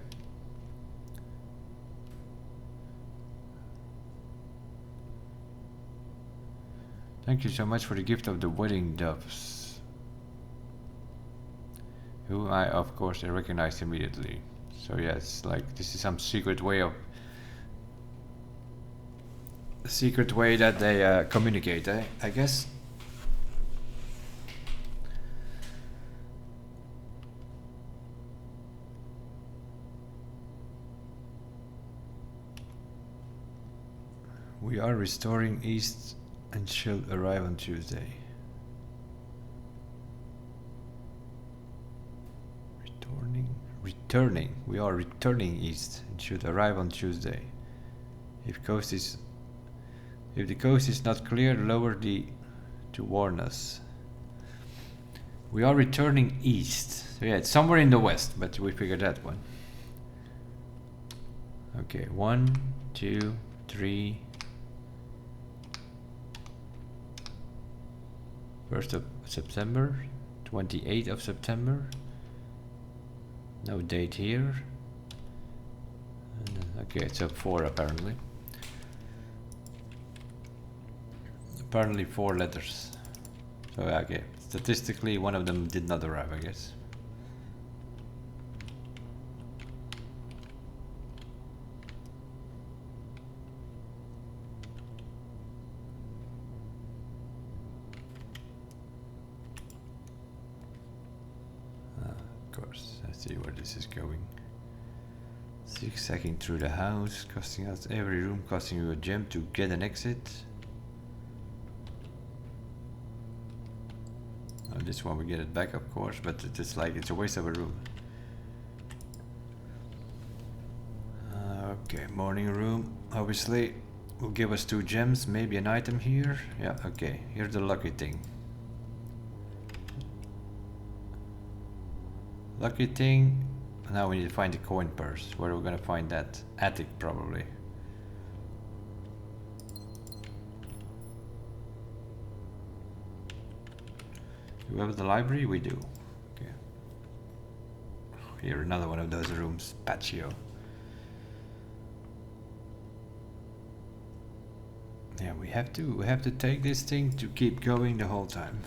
Thank you so much for the gift of the wedding doves, who I of course recognized immediately. So yes, like this is some secret way that they communicate, I guess. We are restoring east and should arrive on Tuesday. Returning. We are returning east and should arrive on Tuesday. If the coast is not clear, lower to warn us. We are returning east. So yeah, it's somewhere in the west, but we figured that one. Okay, 1, 2, 3. 1st of September, 28th of September. No date here. Okay, it's a 4 apparently. Apparently 4 letters. So okay, statistically one of them did not arrive, I guess. Of course, let's see where this is going. Zigzagging through the house, costing us every room, costing you a gem to get an exit. Oh, this one we get it back, of course, but it's like it's a waste of a room. Okay, morning room, obviously will give us 2 gems, maybe an item here. Yeah, okay, here's the lucky thing. Lucky thing. Now we need to find the coin purse. Where are we gonna find that? Attic, probably. Do we have the library? We do. Okay. Here, another one of those rooms. Patio. Yeah, we have to take this thing to keep going the whole time.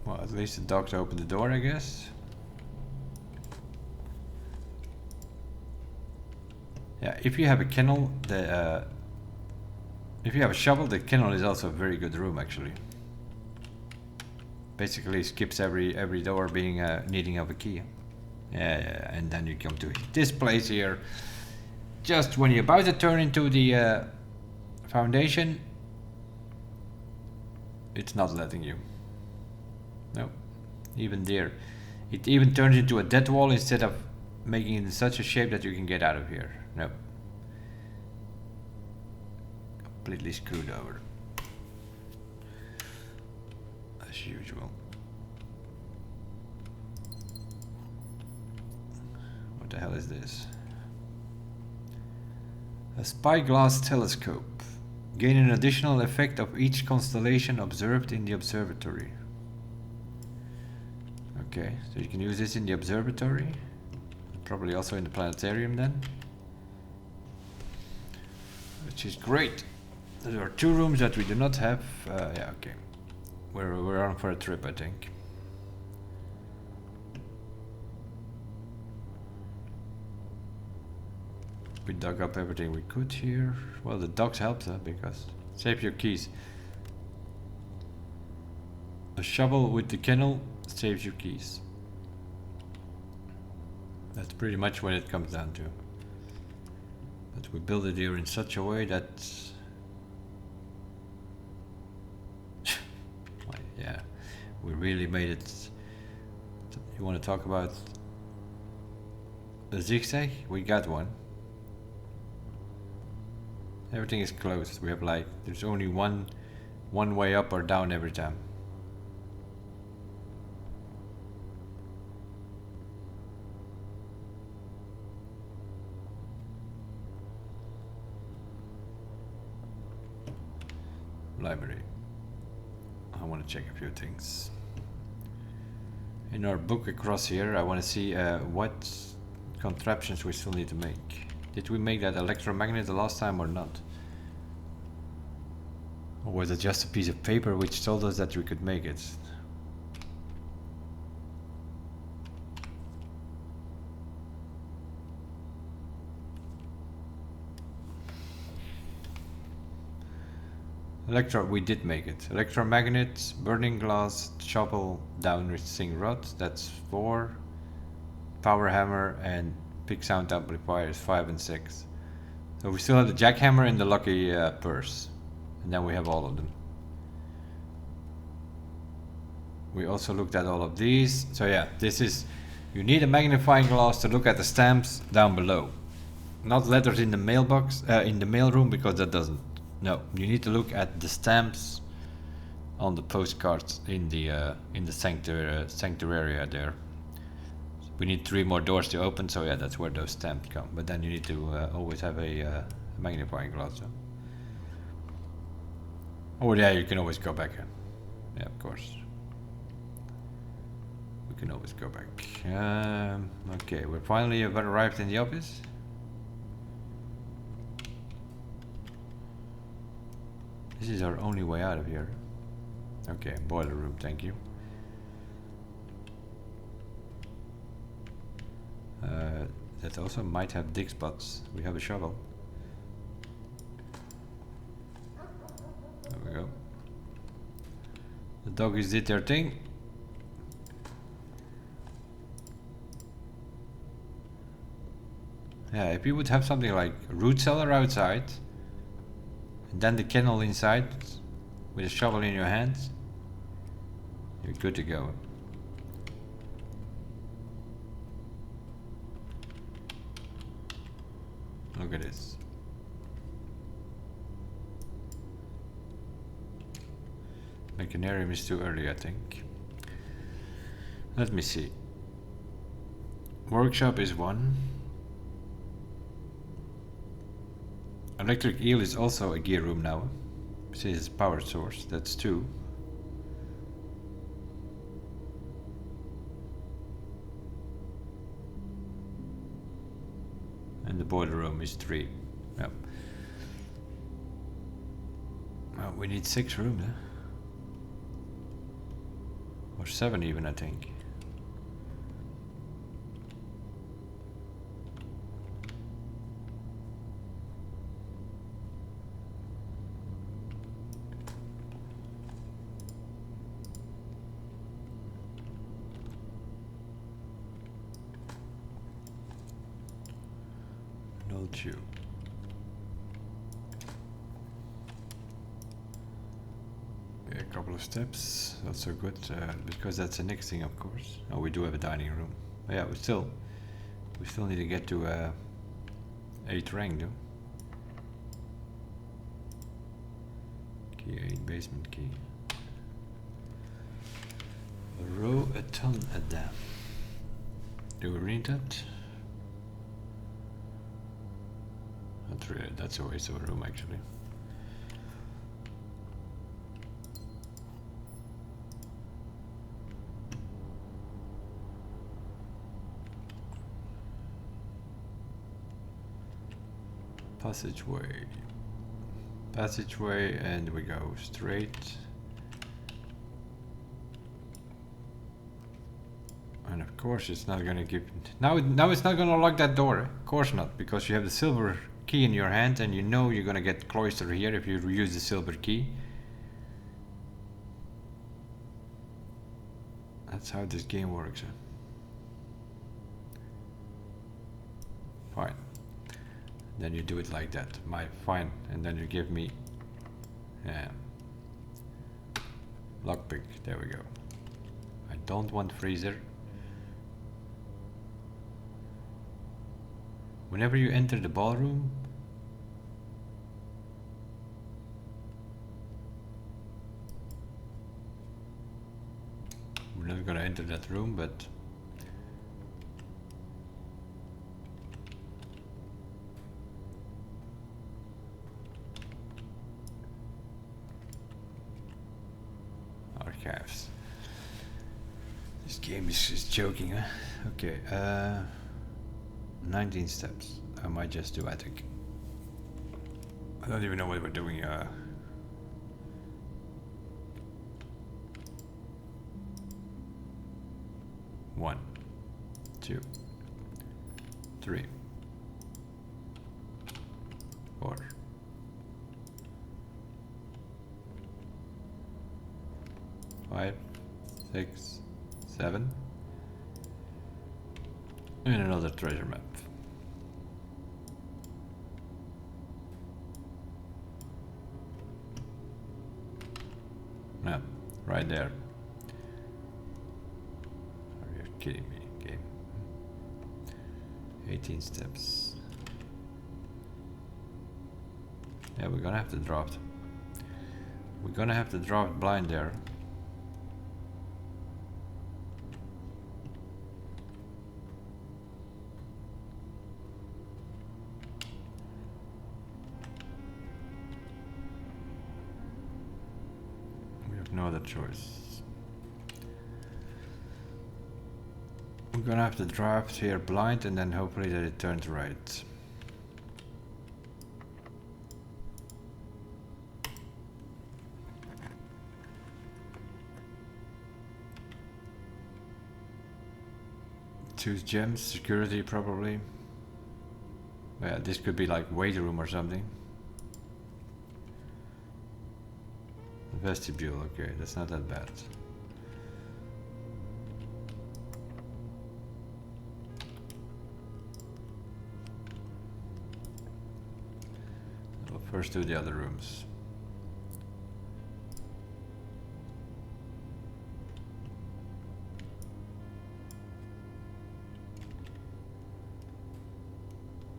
Well, at least the dogs open the door, I guess. Yeah, if you have a kennel, if you have a shovel, the kennel is also a very good room, actually. Basically, skips every door being needing of a key. Yeah, and then you come to this place here. Just when you're about to turn into the foundation, it's not letting you. No, even there. It even turns into a dead wall instead of making it in such a shape that you can get out of here. No. Completely screwed over. As usual. What the hell is this? A spyglass telescope. Gain an additional effect of each constellation observed in the observatory. Okay, so you can use this in the observatory. Probably also in the planetarium then. Which is great. There are 2 rooms that we do not have. Yeah, okay. We're on for a trip, I think. We dug up everything we could here. Well, the dogs helped, because save your keys. A shovel with the kennel saves your keys. That's pretty much what it comes down to. But we build it here in such a way that... yeah, we really made it... You want to talk about a zigzag? We got one. Everything is closed. We have like, there's only one way up or down every time. Library. I want to check a few things. In our book across here, I want to see what contraptions we still need to make. Did we make that electromagnet the last time or not? Or was it just a piece of paper which told us that we could make it? We did make it. Electromagnet, burning glass, shovel, downward-swing rod, that's 4. Power hammer and big sound amplifiers 5 and 6. So we still have the jackhammer and the lucky purse. And then we have all of them. We also looked at all of these. So yeah, this is You need a magnifying glass to look at the stamps down below. Not letters in the mailbox, in the mailroom, because that doesn't. No, you need to look at the stamps on the postcards in the sanctuary there. We need 3 more doors to open, so yeah, that's where those stamps come. But then you need to always have a magnifying glass. So. Oh yeah, you can always go back. Yeah, of course. We can always go back. Okay, we finally have arrived in the office. This is our only way out of here. Okay, boiler room, thank you. That also might have dig spots. We have a shovel. There we go. The doggies did their thing. Yeah, if you would have something like root cellar outside, and then the kennel inside, with a shovel in your hands, you're good to go. Look at this. Mechanarium is too early, I think. Let me see. Workshop is 1. Electric eel is also a gear room now. This is power source, that's 2. And the boiler room is 3. Yep. Well, we need 6 rooms, huh? Or 7 even, I think. You. Okay, a couple of steps, not so good, because that's the next thing, of course. Oh, we do have a dining room. But yeah, we still need to get to 8 rank, though. Key 8, basement key. A row, a ton, a dam. Do we need that? Not really, that's a waste of a room actually. Passageway, and we go straight. And of course it's not gonna give... Now it's not gonna lock that door, of course not, because you have the silver key in your hand and you know you're gonna get cloistered here if you use the silver key. That's how this game works. Huh? Fine. Then you do it like that. Fine. And then you give me lockpick. There we go. I don't want freezer. Whenever you enter the ballroom, we're not gonna enter that room, but archives. This game is just joking, huh? Okay, 19 steps. I might just do attic. I don't even know what we're doing. 1, 2, 3, 4, 5, 6, 7, and another treasure map. Yeah, right there. Are you kidding me, game? 18 steps. Yeah, we're gonna have to draft. We're gonna have to draft blind there. We have no other choice. We're gonna have to draft here blind and then hopefully that it turns right. Choose gems, security probably. Yeah, this could be like weight room or something. Vestibule, okay, that's not that bad. We'll first do the other rooms.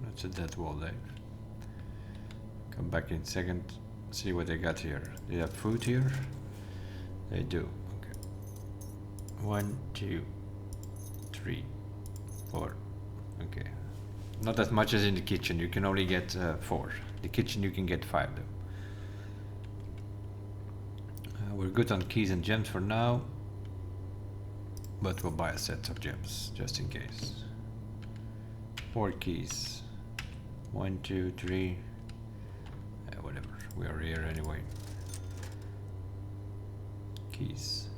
That's a dead wall, Dave. Come back in second, see what they got here. They have food here? They do, okay. 1, 2, 3, 4, okay. Not as much as in the kitchen, you can only get 4. The kitchen you can get 5 though. We're good on keys and gems for now, but we'll buy a set of gems just in case. 4 keys. 1, 2, 3. Whatever. We are here anyway. Keys.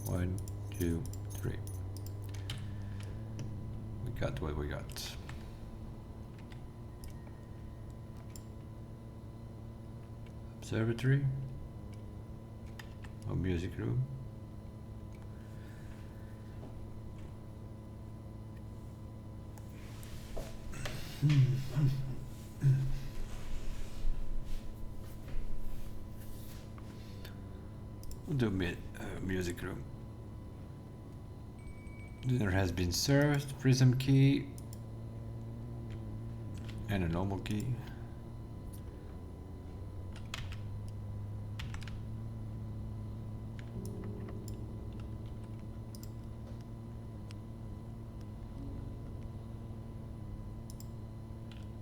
1, 2, 3. We got what we got. Observatory. Or music room. We'll do music room. Dinner has been served. Prism key. And a normal key.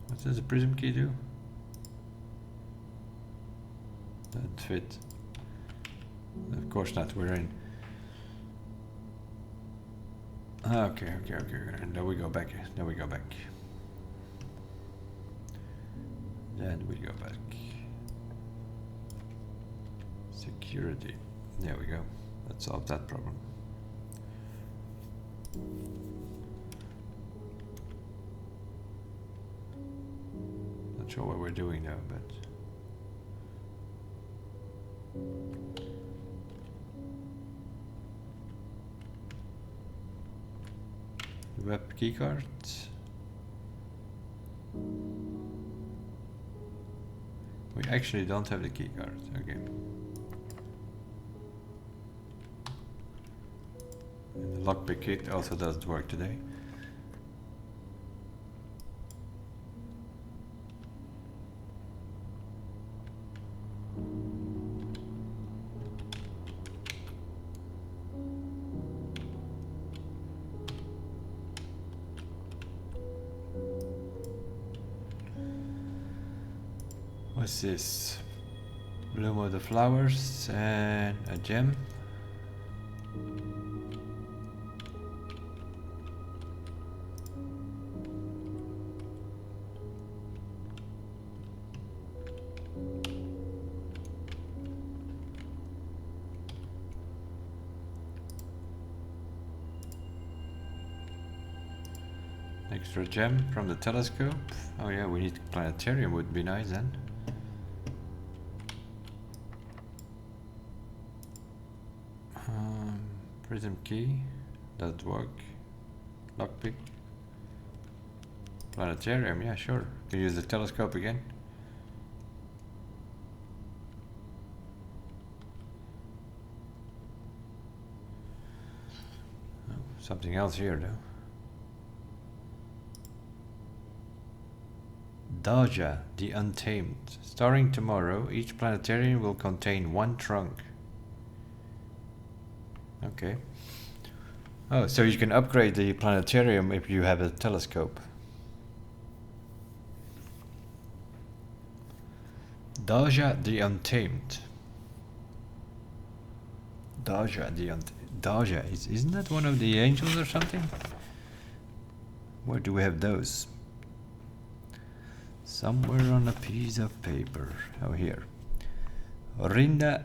What does the prism key do? Doesn't fit. Of course not, we're in. Okay. And then we go back. Then we go back. Security. There we go. That solved that problem. Not sure what we're doing now, but. Web keycard. We actually don't have the keycard. Okay. And the lockpick kit also doesn't work today. What's this? Bloom of the flowers and a gem. Extra gem from the telescope. Oh yeah, we need planetarium, would be nice then. Prism key, doesn't work. Lockpick. Planetarium, yeah, sure. Can use the telescope again. Oh, something else here though. Daja, the Untamed. Starting tomorrow, each planetarium will contain one trunk. Okay. Oh, so you can upgrade the planetarium if you have a telescope. Daja, the Untamed. Daja, the Untamed. Daja, isn't that one of the angels or something? Where do we have those? Somewhere on a piece of paper. Oh, here. Orindia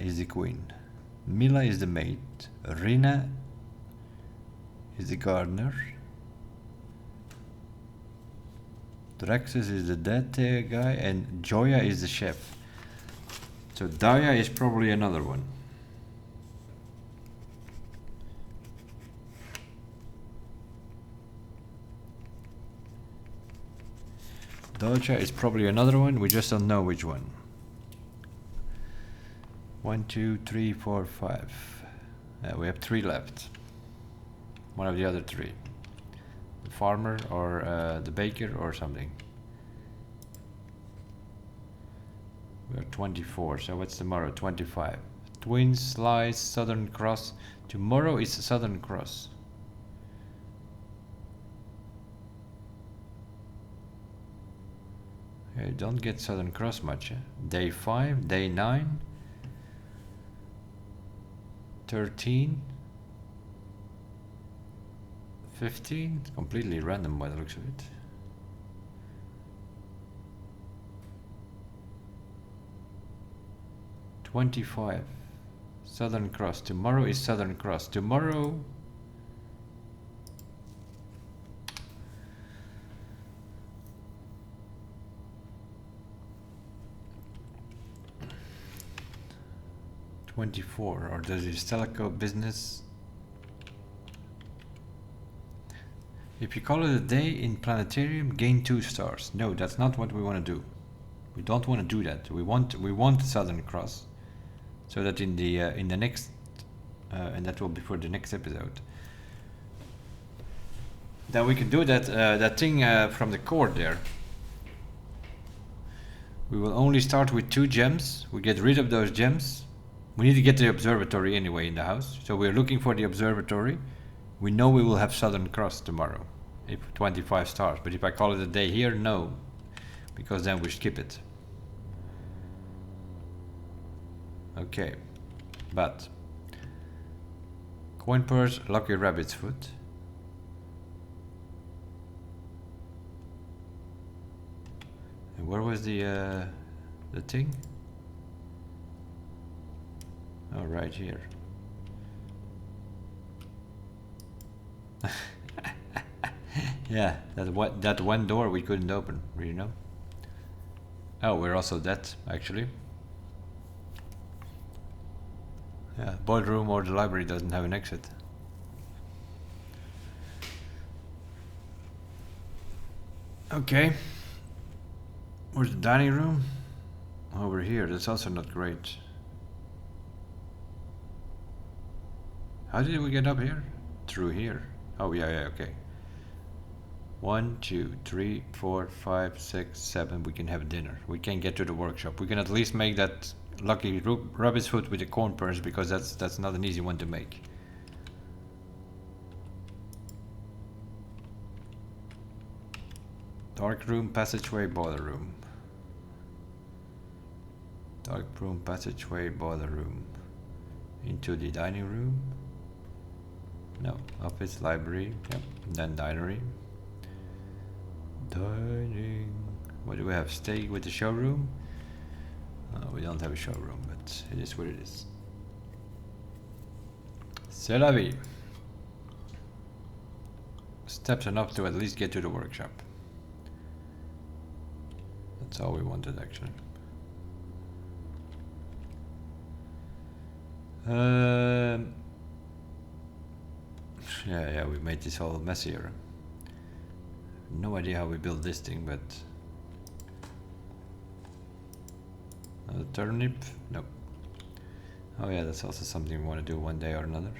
is the queen. Mila is the maid. Rina is the gardener. Draxus is the dead guy. And Joya is the chef. So Daya is probably another one. Doja is probably another one, we just don't know which one. 1, 2, 3, 4, 5. We have 3 left. One of the other 3. The farmer or the baker or something. We are 24, so what's tomorrow? 25. Twins, Slice, Southern Cross. Tomorrow is Southern Cross. Okay, don't get Southern Cross much. Day 5, day 9, 13, 15. It's completely random by the looks of it. $25. Southern Cross. Tomorrow is Southern Cross. Tomorrow. $24. Or does this telescope business? If you call it a day in planetarium, gain 2 stars. No, that's not what we want to do. We don't want to do that. We want Southern Cross. So that in the next, and that will be for the next episode. Then we can do that thing from the cord there. We will only start with 2 gems. We get rid of those gems. We need to get the observatory anyway in the house. So we're looking for the observatory. We know we will have Southern Cross tomorrow. If 25 stars. But if I call it a day here, no. Because then we skip it. Okay, but coin purse, lucky rabbit's foot. And where was the thing? Oh, right here. Yeah, that one door we couldn't open, you know. Oh, we're also dead, actually. Yeah, boardroom or the library doesn't have an exit. Okay. Where's the dining room? Over here. That's also not great. How did we get up here? Through here. Oh, yeah, okay. 1, 2, 3, 4, 5, 6, 7. We can have dinner. We can get to the workshop. We can at least make that lucky rabbit's foot with the corn purse, because that's not an easy one to make. Dark room, passageway, boiler room. Dark room, passageway, boiler room. Into the dining room. No, office, library, yep. Then dinery. Dining. What do we have? Stay with the showroom? We don't have a showroom, but it is what it is. C'est la vie. Steps enough to at least get to the workshop. That's all we wanted, actually. Yeah, we made this all messier. No idea how we built this thing, but a turnip? Nope. Oh yeah, that's also something we want to do one day or another.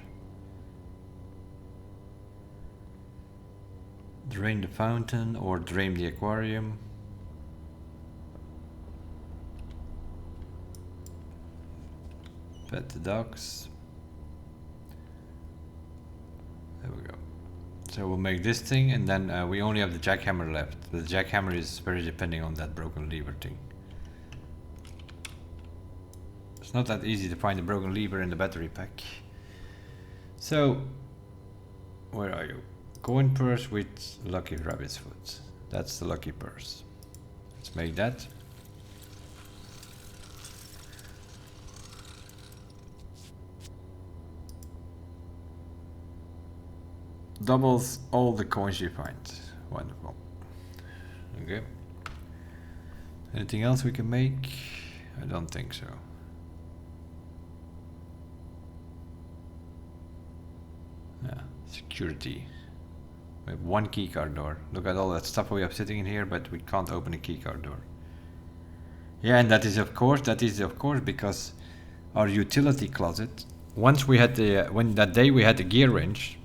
Drain the fountain or drain the aquarium. Pet the ducks. There we go. So we'll make this thing, and then we only have the jackhammer left. The jackhammer is very depending on that broken lever thing. It's not that easy to find a broken lever in the battery pack. So, where are you? Coin purse with lucky rabbit's foot. That's the lucky purse. Let's make that. Doubles all the coins you find. Wonderful. Okay. Anything else we can make? I don't think so. Yeah, security. We have one keycard door. Look at all that stuff we have sitting in here, but we can't open a keycard door. Yeah, and that is of course because our utility closet. Once we had that day we had the gear range,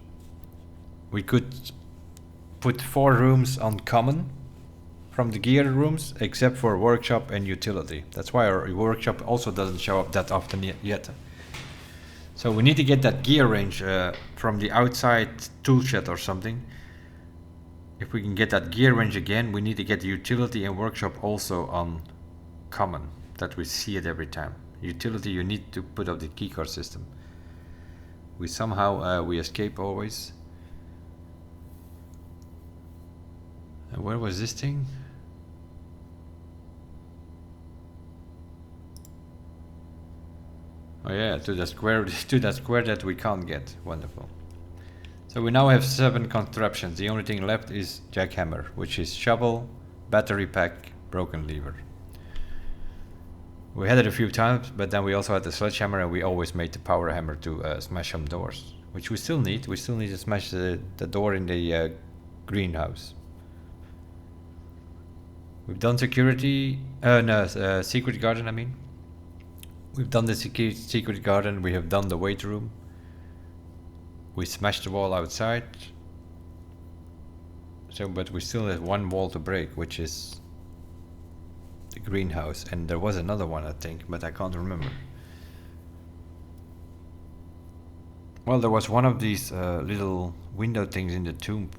we could put 4 rooms on common from the gear rooms, except for workshop and utility. That's why our workshop also doesn't show up that often yet. So we need to get that gear range from the outside tool shed or something. If we can get that gear range again, we need to get the utility and workshop also on common, that we see it every time. Utility, you need to put up the keycard system. We somehow we escape always. And where was this thing? Oh yeah, to the square that we can't get. Wonderful. So we now have 7 contraptions. The only thing left is jackhammer, which is shovel, battery pack, broken lever. We had it a few times, but then we also had the sledgehammer, and we always made the power hammer to smash some doors, which we still need. We still need to smash the door in the greenhouse. We've done security, secret garden, I mean. We've done the secret garden, we have done the weight room. We smashed the wall outside. So, but we still have one wall to break, which is the greenhouse. And there was another one, I think, but I can't remember. Well, there was one of these little window things in the tomb.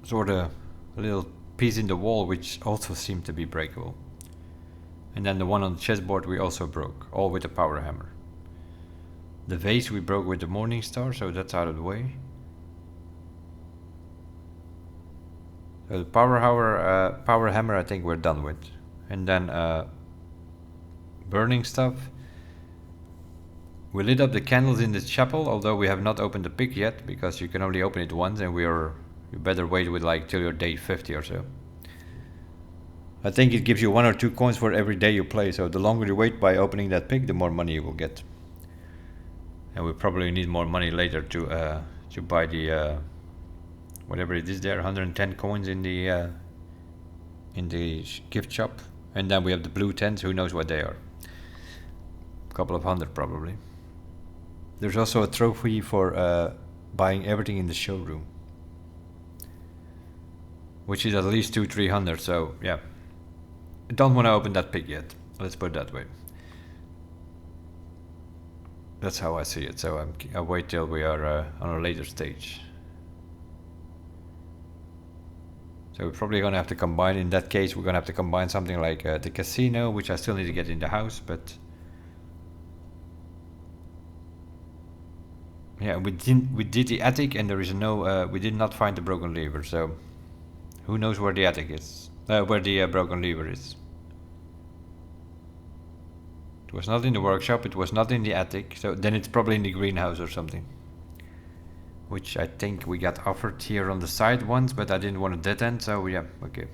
Sort of a little piece in the wall, which also seemed to be breakable. And then the one on the chessboard we also broke, all with a power hammer. The vase we broke with the morning star, so that's out of the way. So the power hammer I think we're done with. And then burning stuff. We lit up the candles in the chapel, although we have not opened the pick yet, because you can only open it once, and you better wait with like till your day 50 or so. I think it gives you 1 or 2 coins for every day you play, so the longer you wait by opening that pick, the more money you will get. And we probably need more money later to buy the whatever it is there, 110 coins in the gift shop. And then we have the blue tents, who knows what they are. A couple of 100 probably. There's also a trophy for buying everything in the showroom, which is at least 200-300, so yeah. I don't want to open that pick yet, let's put it that way. That's how I see it, so I'll wait till we are on a later stage. So we're probably gonna have to combine, in that case we're gonna have to combine something like the casino, which I still need to get in the house, but yeah, we did the attic, and there is no we did not find the broken lever, so who knows where the attic is, where the broken lever is. It was not in the workshop, it was not in the attic, so then it's probably in the greenhouse or something. Which I think we got offered here on the side once, but I didn't want a dead end, so yeah, okay.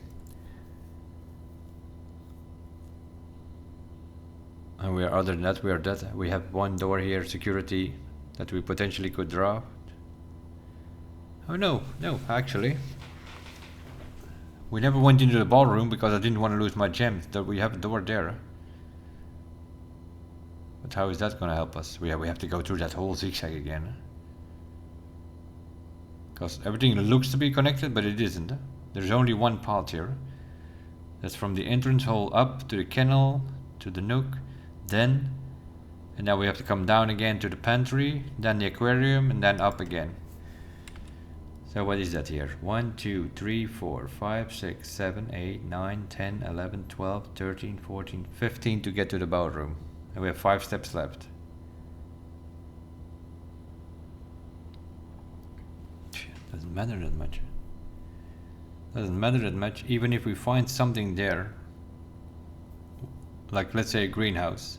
And other than that, we are dead. We have one door here, security, that we potentially could draw. Oh no, actually. We never went into the ballroom because I didn't want to lose my gems. We have a door there. But how is that gonna help us? We have to go through that whole zigzag again. Because everything looks to be connected, but it isn't. There's only one path here. That's from the entrance hall up to the kennel, to the nook, then... And now we have to come down again to the pantry, then the aquarium, and then up again. So what is that here? 1, 2, 3, 4, 5, 6, 7, 8, 9, 10, 11, 12, 13, 14, 15 to get to the ballroom. And we have 5 steps left. Doesn't matter that much. Doesn't matter that much, even if we find something there. Like, let's say a greenhouse,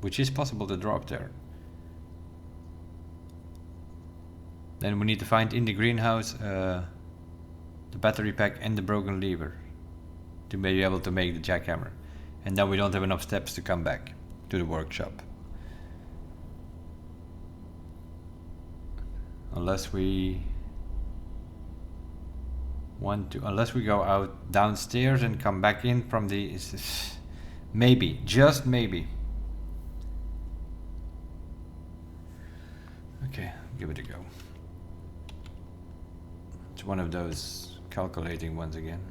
which is possible to drop there. Then we need to find in the greenhouse the battery pack and the broken lever to be able to make the jackhammer. And then we don't have enough steps to come back to the workshop. Unless we want to, unless we go out downstairs and come back in from the, maybe, just maybe. Okay, give it a go. It's one of those calculating ones again.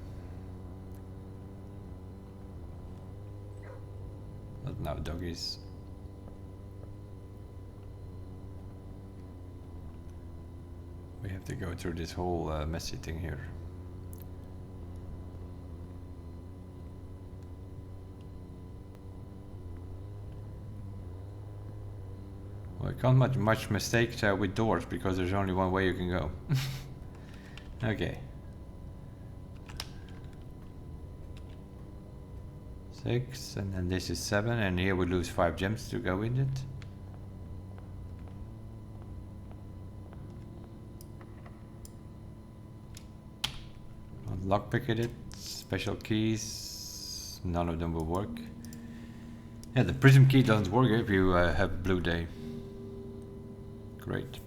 But now doggies. We have to go through this whole messy thing here. Well, I can't much mistake with doors because there's only one way you can go. Okay. 6, and then this is 7, and here we lose 5 gems to go in it. Lockpick it, special keys, none of them will work. Yeah, the prism key doesn't work if you have blue day. Great.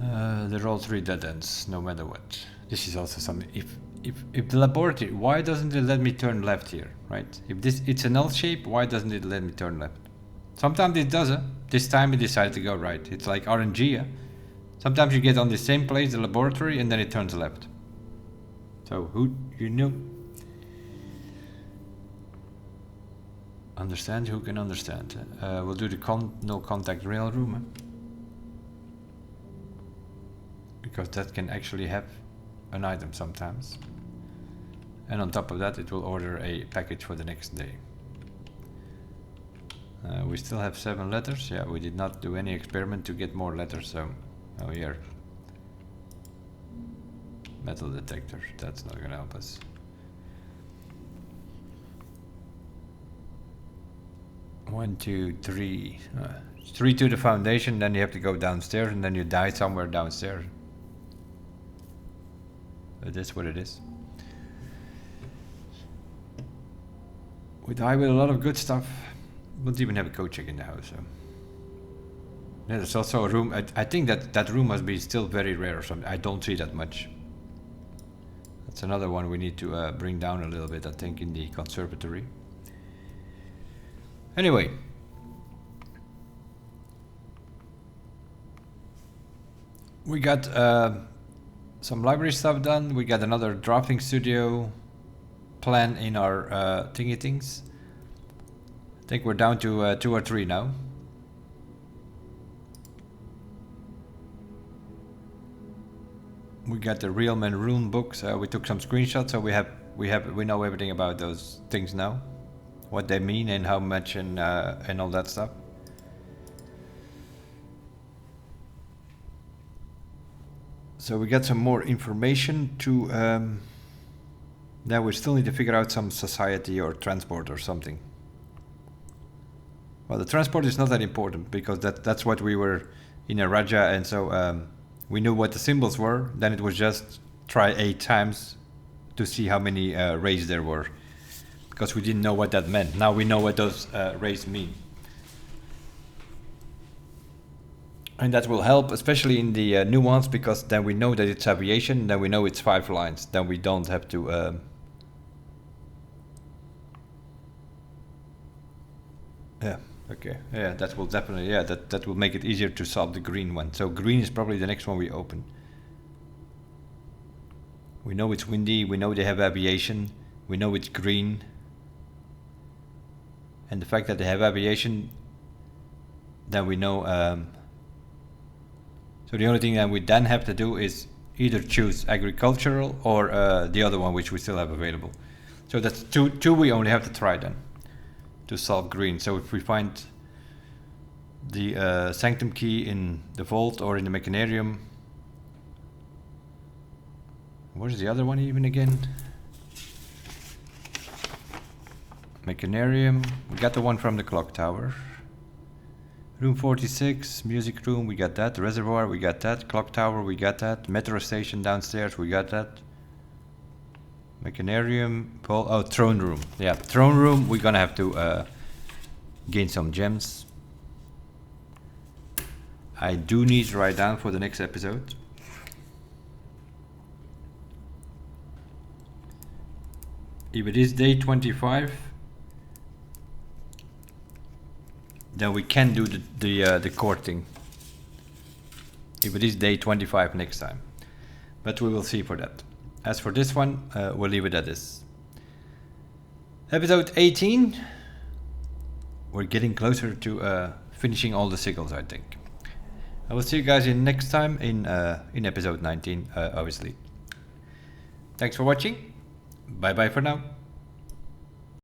They're all 3 dead ends, no matter what. This is also something. If the laboratory, why doesn't it let me turn left here, right? If this it's an L shape, why doesn't it let me turn left? Sometimes it does. This time it decided to go right. It's like RNG. Sometimes you get on the same place, the laboratory, and then it turns left. So who you know? Understand? Who can understand? We'll do the no contact rail room. Because that can actually have an item sometimes. And on top of that, it will order a package for the next day. We still have 7 letters. Yeah, we did not do any experiment to get more letters, so... Oh, here. Metal detector. That's not gonna help us. One, 2, 3. 3 to the foundation, then you have to go downstairs, and then you die somewhere downstairs. It is what it is. We die with a lot of good stuff. We don't even have a code check in the house. So. Yeah, there's also a room. I think that room must be still very rare or something. I don't see that much. That's another one we need to bring down a little bit, I think, in the conservatory. Anyway. We got some library stuff done. We got another drafting studio plan in our thingy things. I think we're down to 2 or 3 now. We got the Real Men Rune books. We took some screenshots, so we know everything about those things now, what they mean and how much and all that stuff. So we got some more information to. Now we still need to figure out some society or transport or something. Well, the transport is not that important because that's what we were in a Raja, and so we knew what the symbols were. Then it was just try 8 times to see how many rays there were, because we didn't know what that meant. Now we know what those rays mean. And that will help, especially in the nuance, because then we know that it's aviation, then we know it's 5 lines. Then we don't have to... Yeah. Okay. Yeah, that will definitely. Yeah, that will make it easier to solve the green one. So green is probably the next one we open. We know it's windy. We know they have aviation. We know it's green. And the fact that they have aviation, then we know. So the only thing that we then have to do is either choose agricultural or the other one, which we still have available. So that's two we only have to try then to solve green. So if we find the sanctum key in the vault or in the mechanarium, where's the other one even again? Mechanarium, we got the one from the clock tower. Room 46, music room, we got that. Reservoir, we got that. Clock tower, we got that. Metro station downstairs, we got that. Mechanarium, oh, throne room. Yeah, throne room, we're gonna have to gain some gems. I do need to write down for the next episode. If it is day 25, then we can do the courting. If it is day 25 next time. But we will see for that. As for this one, we'll leave it at this. Episode 18. We're getting closer to finishing all the signals, I think. I will see you guys in next time in episode 19, obviously. Thanks for watching. Bye bye for now.